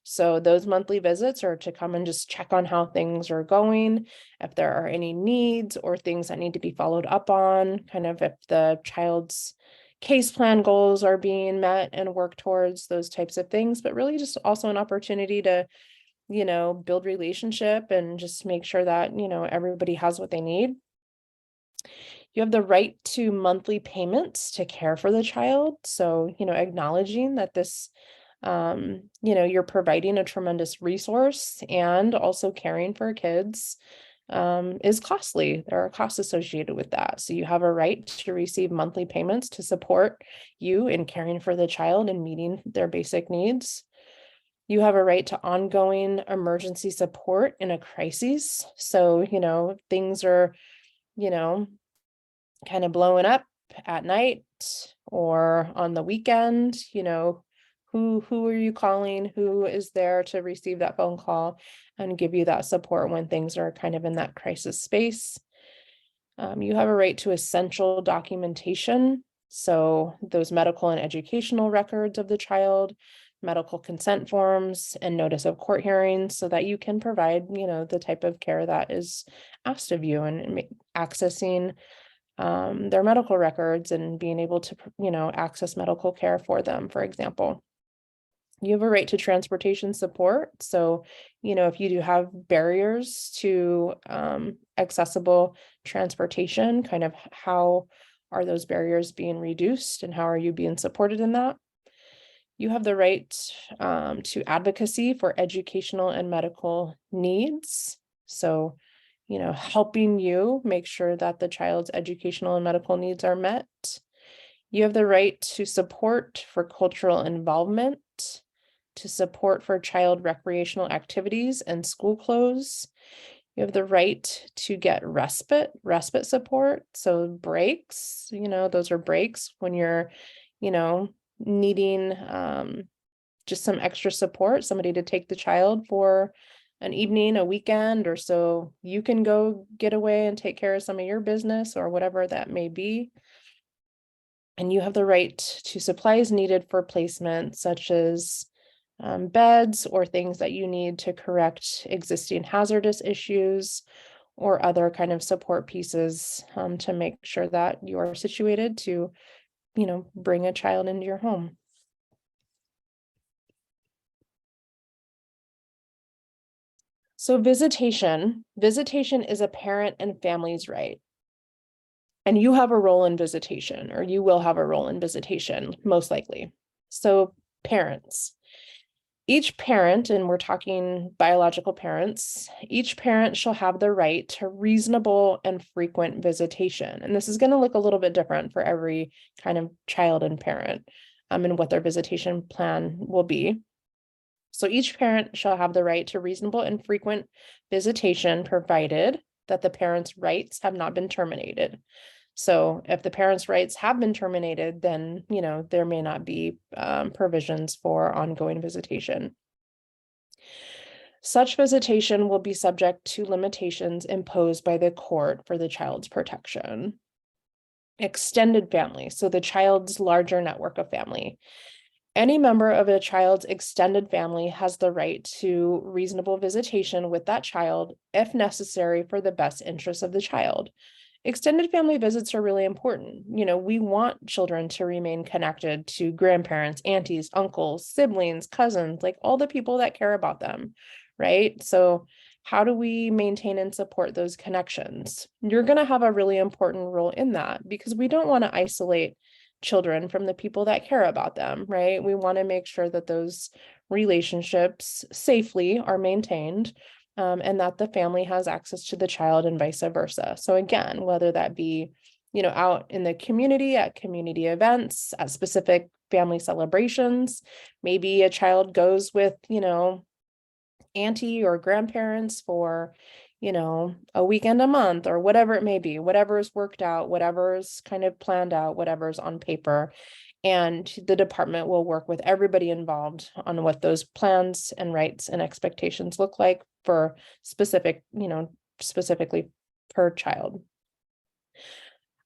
[SPEAKER 1] So those monthly visits are to come and just check on how things are going, if there are any needs or things that need to be followed up on, kind of if the child's case plan goals are being met and work towards those types of things, but really just also an opportunity to, you know, build relationship and just make sure that, you know, everybody has what they need. You have the right to monthly payments to care for the child. So, you know, acknowledging that this, you know, you're providing a tremendous resource and also caring for kids is costly. There are costs associated with that. So you have a right to receive monthly payments to support you in caring for the child and meeting their basic needs. You have a right to ongoing emergency support in a crisis. So, you know, things are, you know, kind of blowing up at night or on the weekend, you know, who are you calling? Who is there to receive that phone call and give you that support when things are kind of in that crisis space? You have a right to essential documentation. So those medical and educational records of the child, medical consent forms, and notice of court hearings so that you can provide, you know, the type of care that is asked of you and accessing their medical records and being able to, you know, access medical care for them, for example. You have a right to transportation support. So, you know, if you do have barriers to accessible transportation, kind of how are those barriers being reduced and how are you being supported in that? You have the right to advocacy for educational and medical needs. So, you know, helping you make sure that the child's educational and medical needs are met. You have the right to support for cultural involvement, to support for child recreational activities and school clothes. You have the right to get respite support. So breaks, you know, those are breaks when you're, you know, needing just some extra support, somebody to take the child for an evening, a weekend, or so you can go get away and take care of some of your business or whatever that may be. And you have the right to supplies needed for placement, such as beds or things that you need to correct existing hazardous issues or other kind of support pieces to make sure that you are situated to, you know, bring a child into your home. So visitation is a parent and family's right. And you have a role in visitation, or you will have a role in visitation, most likely. So parents, each parent, and we're talking biological parents, each parent shall have the right to reasonable and frequent visitation. And this is going to look a little bit different for every kind of child and parent and what their visitation plan will be. So each parent shall have the right to reasonable and frequent visitation, provided that the parent's rights have not been terminated. So if the parents' rights have been terminated, then, there may not be provisions for ongoing visitation. Such visitation will be subject to limitations imposed by the court for the child's protection. Extended family, so the child's larger network of family. Any member of a child's extended family has the right to reasonable visitation with that child if necessary for the best interest of the child. Extended family visits are really important. We want children to remain connected to grandparents, aunties, uncles, siblings, cousins, like all the people that care about them, right? So how do we maintain and support those connections? You're going to have a really important role in that, because we don't want to isolate children from the people that care about them, right? We want to make sure that those relationships safely are maintained, and that the family has access to the child and vice versa. So again, whether that be, out in the community, at community events, at specific family celebrations, maybe a child goes with, auntie or grandparents for, a weekend a month, or whatever it may be, whatever is worked out, whatever is kind of planned out, whatever's on paper. And the department will work with everybody involved on what those plans and rights and expectations look like for specifically per child.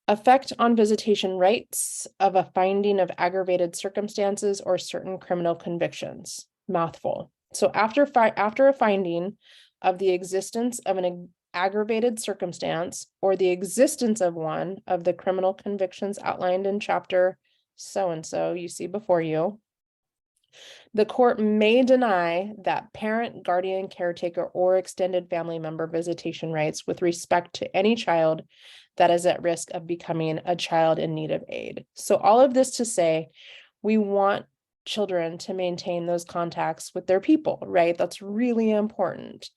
[SPEAKER 1] Effect on visitation rights of a finding of aggravated circumstances or certain criminal convictions. Mouthful. So after a finding of the existence of an aggravated circumstance or the existence of one of the criminal convictions outlined in chapter so-and-so you see before you, the court may deny that parent, guardian, caretaker, or extended family member visitation rights with respect to any child that is at risk of becoming a child in need of aid. So all of this to say, we want children to maintain those contacts with their people, right? That's really important.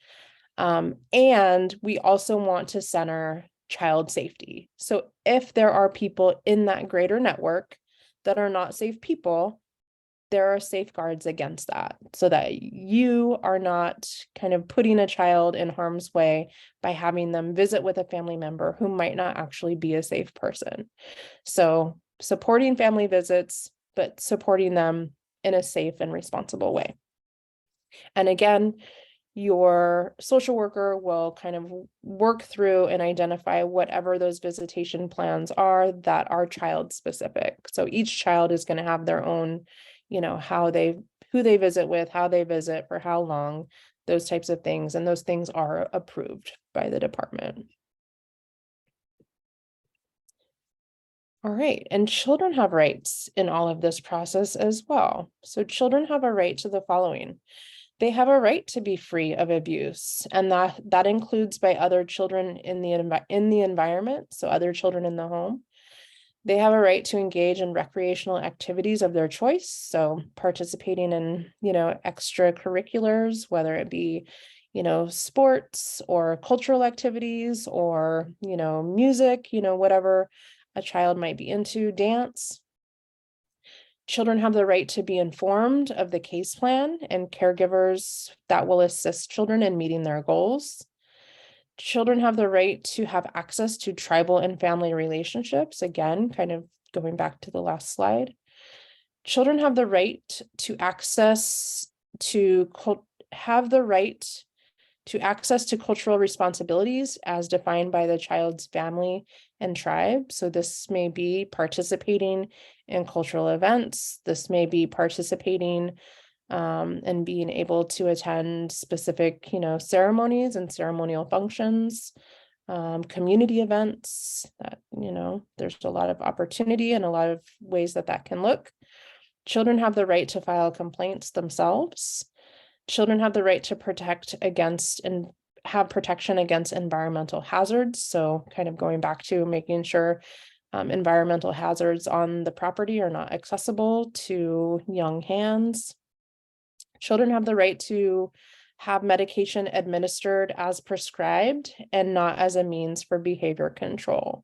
[SPEAKER 1] And we also want to center child safety. So if there are people in that greater network that are not safe people, there are safeguards against that, so that you are not kind of putting a child in harm's way by having them visit with a family member who might not actually be a safe person. So supporting family visits, but supporting them in a safe and responsible way. And again, your social worker will kind of work through and identify whatever those visitation plans are that are child specific. So each child is going to have their own, who they visit with, how they visit, for how long, those types of things. And those things are approved by the department. All right, and children have rights in all of this process as well. So children have a right to the following. They have a right to be free of abuse, and that includes by other children in the environment, so other children in the home. They have a right to engage in recreational activities of their choice, so participating in, extracurriculars, whether it be, sports or cultural activities or, music, whatever a child might be into, dance. Children have the right to be informed of the case plan and caregivers that will assist children in meeting their goals. Children have the right to have access to tribal and family relationships. Again, kind of going back to the last slide. Children have the right to access to cultural responsibilities as defined by the child's family and tribe. So this may be participating in cultural events. This may be participating and being able to attend specific, ceremonies and ceremonial functions, community events that, there's a lot of opportunity and a lot of ways that can look. Children have the right to file complaints themselves. Children have the right to protect against and have protection against environmental hazards. So kind of going back to making sure environmental hazards on the property are not accessible to young hands. Children have the right to have medication administered as prescribed and not as a means for behavior control.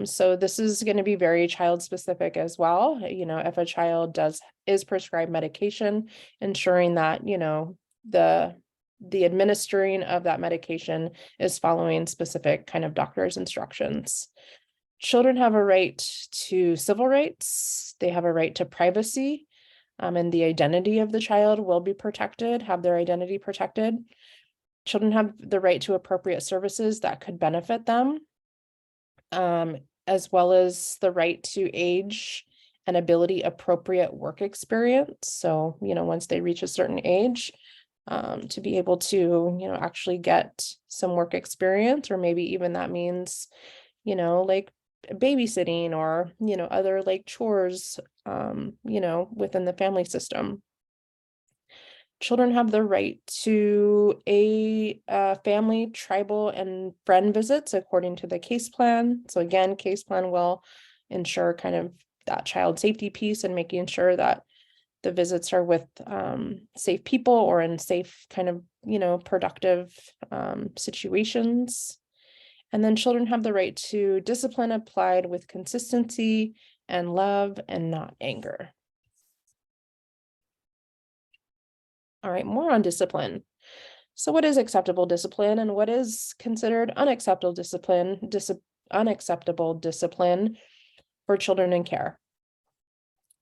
[SPEAKER 1] So this is going to be very child specific as well. You know, if a child is prescribed medication, ensuring that, you know, the administering of that medication is following specific kind of doctor's instructions. Children have a right to civil rights. They have a right to privacy, and the identity of the child will be protected, have their identity protected. Children have the right to appropriate services that could benefit them, as well as the right to age and ability appropriate work experience. So, you know, once they reach a certain age, to be able to, you know, actually get some work experience, or maybe even that means, you know, like babysitting or, you know, other like chores, you know, within the family system. Children have the right to a family, tribal, and friend visits according to the case plan. So again, case plan will ensure kind of that child safety piece and making sure that the visits are with safe people or in safe kind of, you know, productive situations. And then children have the right to discipline applied with consistency and love and not anger. All right, more on discipline. So what is acceptable discipline and what is considered unacceptable discipline for children in care?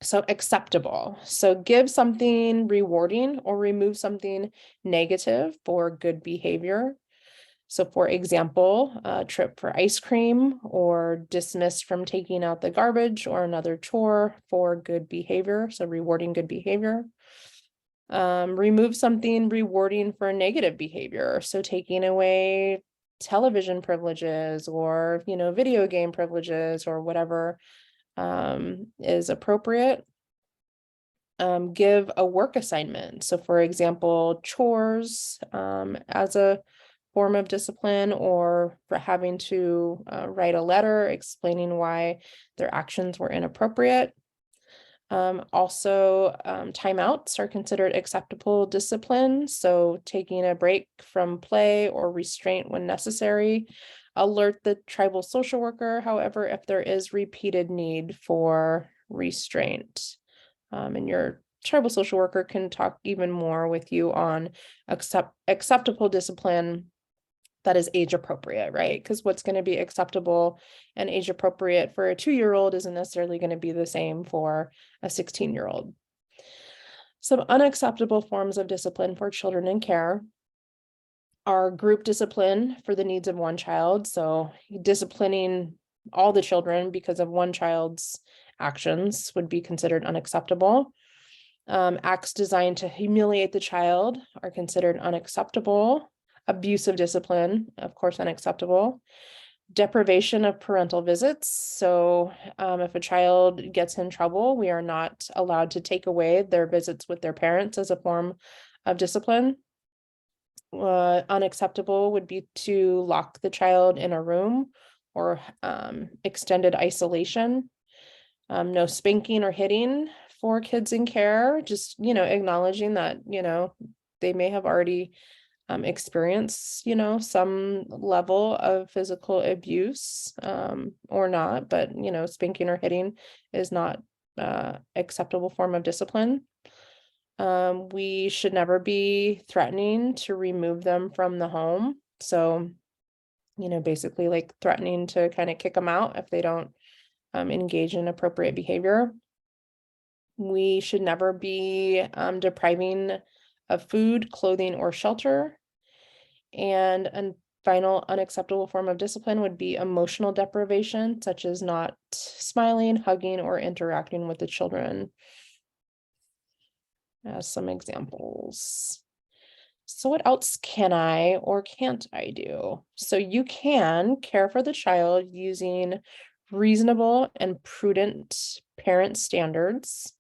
[SPEAKER 1] So acceptable. So give something rewarding or remove something negative for good behavior. So for example, a trip for ice cream or dismissed from taking out the garbage or another chore for good behavior. So rewarding good behavior. Remove something rewarding for negative behavior. So taking away television privileges or, you know, video game privileges or whatever is appropriate. Give a work assignment. So for example, chores as a form of discipline, or for having to write a letter explaining why their actions were inappropriate. Also, timeouts are considered acceptable discipline. So taking a break from play or restraint when necessary. Alert the tribal social worker, however, if there is repeated need for restraint. And your tribal social worker can talk even more with you on acceptable discipline that is age appropriate, right? Because what's going to be acceptable and age appropriate for a 2-year-old isn't necessarily going to be the same for a 16-year-old. Some unacceptable forms of discipline for children in care are group discipline for the needs of one child. So disciplining all the children because of one child's actions would be considered unacceptable. Acts designed to humiliate the child are considered unacceptable. Abusive discipline, of course, unacceptable. Deprivation of parental visits. So if a child gets in trouble, we are not allowed to take away their visits with their parents as a form of discipline. Unacceptable would be to lock the child in a room or extended isolation. No spanking or hitting for kids in care, just, you know, acknowledging that, you know, they may have already experienced, you know, some level of physical abuse or not, but, you know, spanking or hitting is not acceptable form of discipline. We should never be threatening to remove them from the home. So, you know, basically like threatening to kind of kick them out if they don't engage in appropriate behavior. We should never be depriving of food, clothing, or shelter. And a final unacceptable form of discipline would be emotional deprivation, such as not smiling, hugging, or interacting with the children. As some examples. So what else can I or can't I do? So you can care for the child using reasonable and prudent parent standards.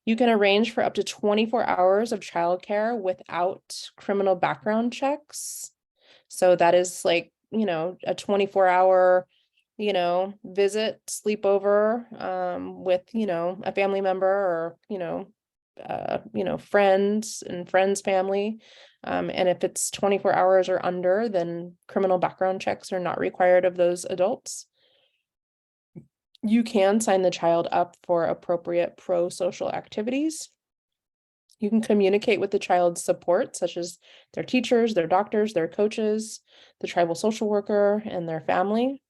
[SPEAKER 1] You can arrange for up to 24 hours of childcare without criminal background checks. So that is like, you know, a 24-hour, you know, visit, sleepover with, you know, a family member or, you know, friends and friends' family. And if it's 24 hours or under, then criminal background checks are not required of those adults. You can sign the child up for appropriate pro-social activities. You can communicate with the child's support, such as their teachers, their doctors, their coaches, the tribal social worker, and their family.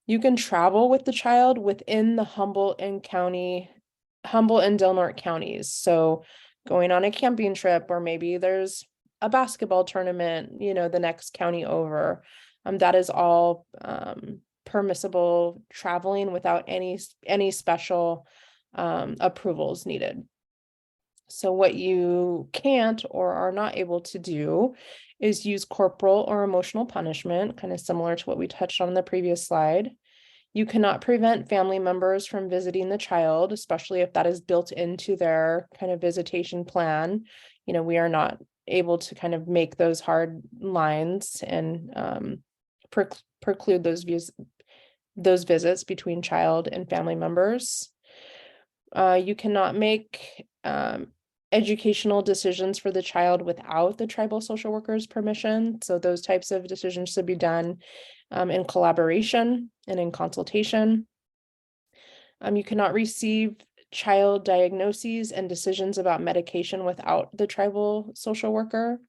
[SPEAKER 1] You can travel with the child within the Humboldt and Del Norte counties. So going on a camping trip, or maybe there's a basketball tournament, the next county over. That is all permissible traveling without any special approvals needed. So what you can't or are not able to do is use corporal or emotional punishment, kind of similar to what we touched on in the previous slide. You cannot prevent family members from visiting the child, especially if that is built into their kind of visitation plan. We are not able to kind of make those hard lines and preclude those visits between child and family members. You cannot make educational decisions for the child without the tribal social worker's permission. So those types of decisions should be done in collaboration and in consultation. You cannot receive child diagnoses and decisions about medication without the tribal social worker.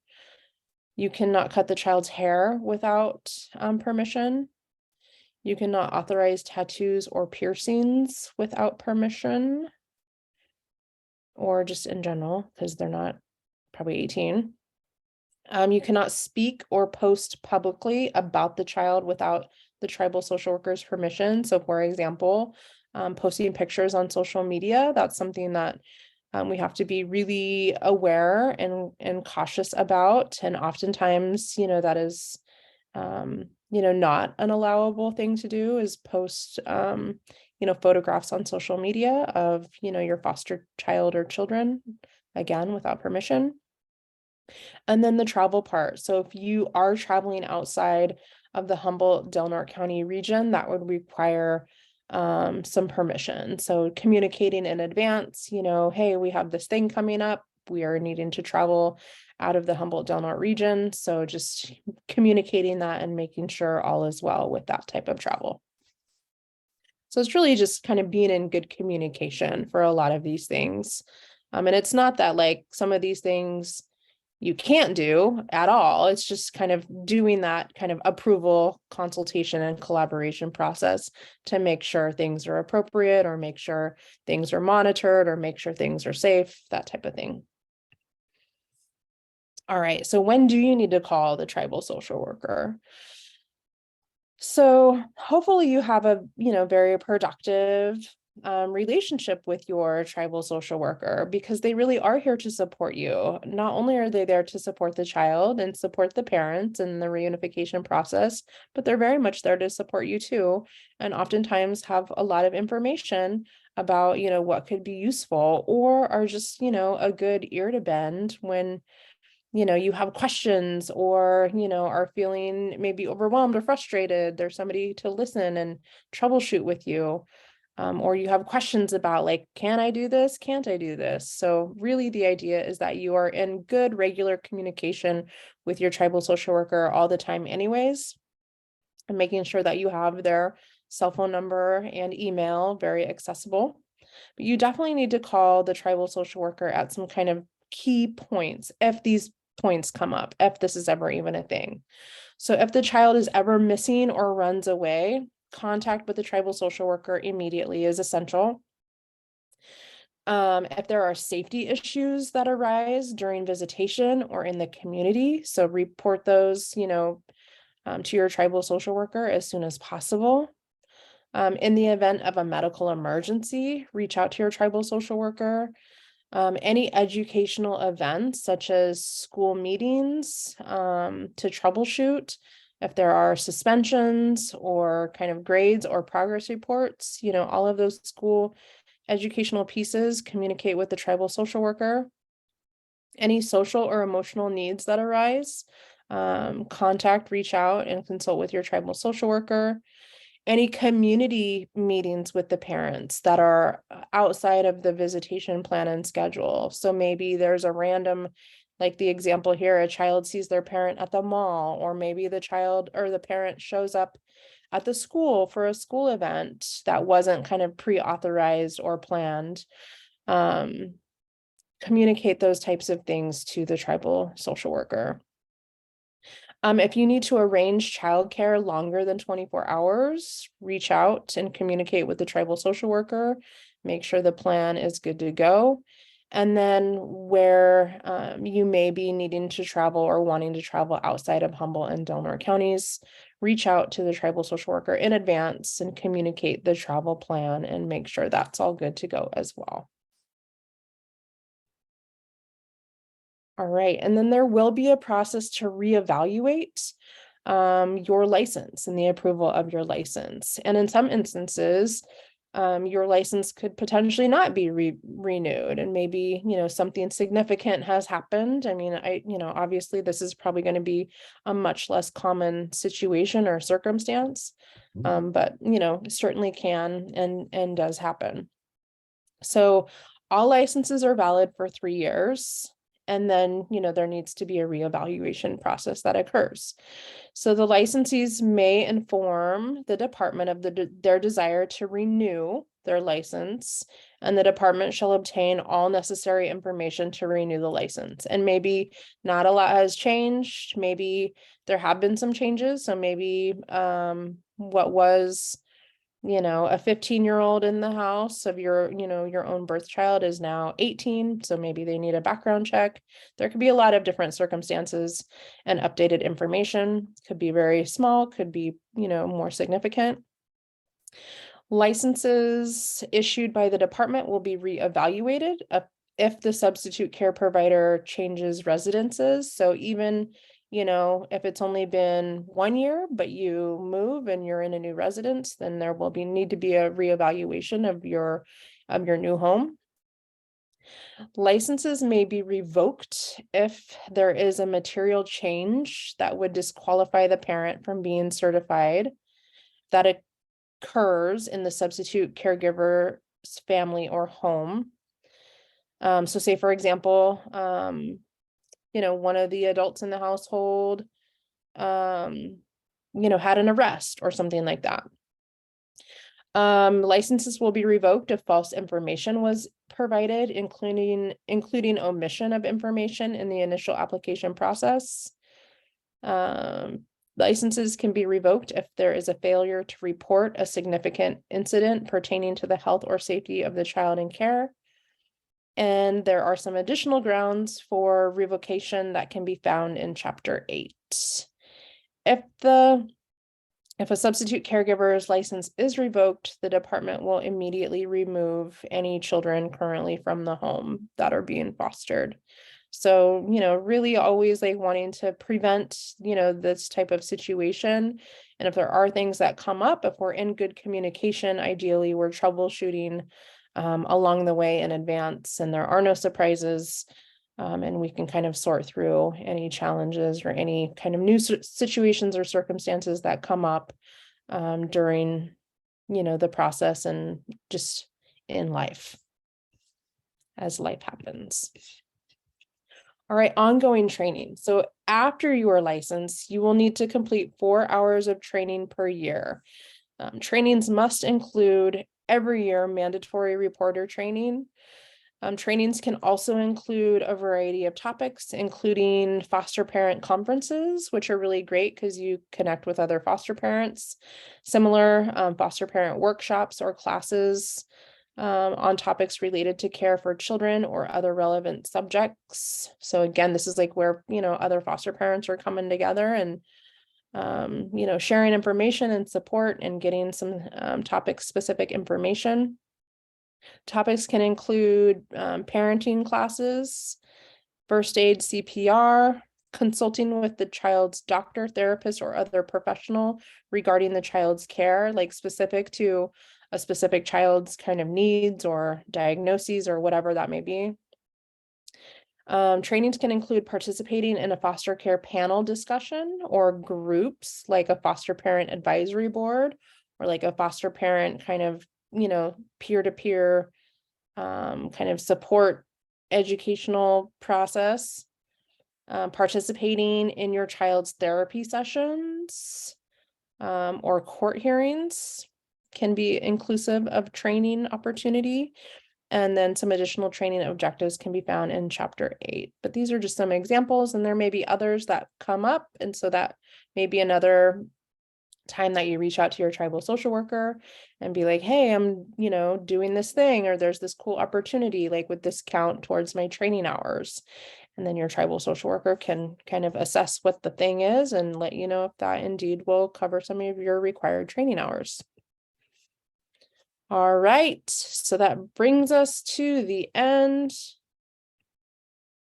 [SPEAKER 1] You cannot cut the child's hair without permission. You cannot authorize tattoos or piercings without permission, or just in general, because they're not probably 18. You cannot speak or post publicly about the child without the tribal social worker's permission. So for example, posting pictures on social media, that's something that we have to be really aware and cautious about. And oftentimes, that is, not an allowable thing to do, is post, photographs on social media of, your foster child or children, again, without permission. And then the travel part. So if you are traveling outside of the Humboldt Del Norte County region, that would require some permission. So communicating in advance, hey, we have this thing coming up. We are needing to travel out of the Humboldt Del Norte region. So just communicating that and making sure all is well with that type of travel. So it's really just kind of being in good communication for a lot of these things. And it's not that like some of these things you can't do at all. It's just kind of doing that kind of approval, consultation, and collaboration process to make sure things are appropriate, or make sure things are monitored, or make sure things are safe, that type of thing. All right, so when do you need to call the tribal social worker? So hopefully you have a, very productive relationship with your tribal social worker, because they really are here to support you. Not only are they there to support the child and support the parents in the reunification process, but they're very much there to support you too, and oftentimes have a lot of information about, what could be useful, or are just, a good ear to bend when you have questions, or, are feeling maybe overwhelmed or frustrated. There's somebody to listen and troubleshoot with you. Or you have questions about like, can I do this? Can't I do this? So really the idea is that you are in good regular communication with your tribal social worker all the time anyways, and making sure that you have their cell phone number and email very accessible. But you definitely need to call the tribal social worker at some kind of key points if these points come up, if this is ever even a thing. So if the child is ever missing or runs away, contact with the tribal social worker immediately is essential. If there are safety issues that arise during visitation or in the community, so report those, to your tribal social worker as soon as possible. In the event of a medical emergency, reach out to your tribal social worker. Any educational events such as school meetings to troubleshoot. If there are suspensions or kind of grades or progress reports, all of those school educational pieces, communicate with the tribal social worker. Any social or emotional needs that arise, reach out and consult with your tribal social worker. Any community meetings with the parents that are outside of the visitation plan and schedule. So maybe there's a random, like the example here, a child sees their parent at the mall, or maybe the child or the parent shows up at the school for a school event that wasn't kind of pre-authorized or planned. Communicate those types of things to the tribal social worker. If you need to arrange childcare longer than 24 hours, reach out and communicate with the tribal social worker, make sure the plan is good to go. And then where you may be needing to travel or wanting to travel outside of Humboldt and Delaware counties, reach out to the tribal social worker in advance and communicate the travel plan and make sure that's all good to go as well. All right, and then there will be a process to reevaluate your license and the approval of your license. And in some instances, your license could potentially not be renewed, and maybe, something significant has happened. I mean, obviously this is probably going to be a much less common situation or circumstance, but, it certainly can and does happen. So all licenses are valid for 3 years. And then, there needs to be a reevaluation process that occurs. So the licensees may inform the department of their desire to renew their license, and the department shall obtain all necessary information to renew the license. And maybe not a lot has changed. Maybe there have been some changes. So maybe what was a 15-year-old in the house of your own birth child is now 18. So maybe they need a background check. There could be a lot of different circumstances, and updated information could be very small, could be, more significant. Licenses issued by the department will be reevaluated if the substitute care provider changes residences. So even if it's only been 1 year, but you move and you're in a new residence, then there will need to be a reevaluation of your new home. Licenses may be revoked if there is a material change that would disqualify the parent from being certified that occurs in the substitute caregiver's family or home. So say, for example, one of the adults in the household, had an arrest or something like that. Licenses will be revoked if false information was provided, including omission of information in the initial application process. Licenses can be revoked if there is a failure to report a significant incident pertaining to the health or safety of the child in care. And there are some additional grounds for revocation that can be found in Chapter 8. If a substitute caregiver's license is revoked, the department will immediately remove any children currently from the home that are being fostered. So, really always wanting to prevent, this type of situation. And if there are things that come up, if we're in good communication, ideally we're troubleshooting along the way in advance, and there are no surprises, and we can kind of sort through any challenges or any kind of new situations or circumstances that come up during, the process and just in life as life happens. All right, ongoing training. So after you are licensed, you will need to complete 4 hours of training per year. Trainings must include every year mandatory reporter training. Trainings can also include a variety of topics, including foster parent conferences, which are really great because you connect with other foster parents, similar foster parent workshops or classes on topics related to care for children or other relevant subjects. So again, this is where, other foster parents are coming together and sharing information and support and getting some topic specific information. Topics can include parenting classes, first aid, CPR, consulting with the child's doctor, therapist, or other professional regarding the child's care, specific to a specific child's kind of needs or diagnoses or whatever that may be. Trainings can include participating in a foster care panel discussion or groups like a foster parent advisory board or a foster parent kind of, peer-to-peer kind of support educational process. Participating in your child's therapy sessions. or court hearings can be inclusive of training opportunity. And then some additional training objectives can be found in chapter 8. But these are just some examples, and there may be others that come up. And so that may be another time that you reach out to your tribal social worker and be like, hey, I'm, doing this thing, or there's this cool opportunity, like with this count towards my training hours. And then your tribal social worker can kind of assess what the thing is and let you know if that indeed will cover some of your required training hours. All right, so that brings us to the end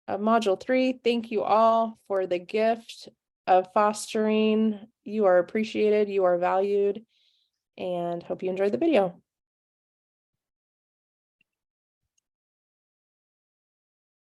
[SPEAKER 1] of module 3. Thank you all for the gift of fostering. You are appreciated, you are valued, and hope you enjoyed the video.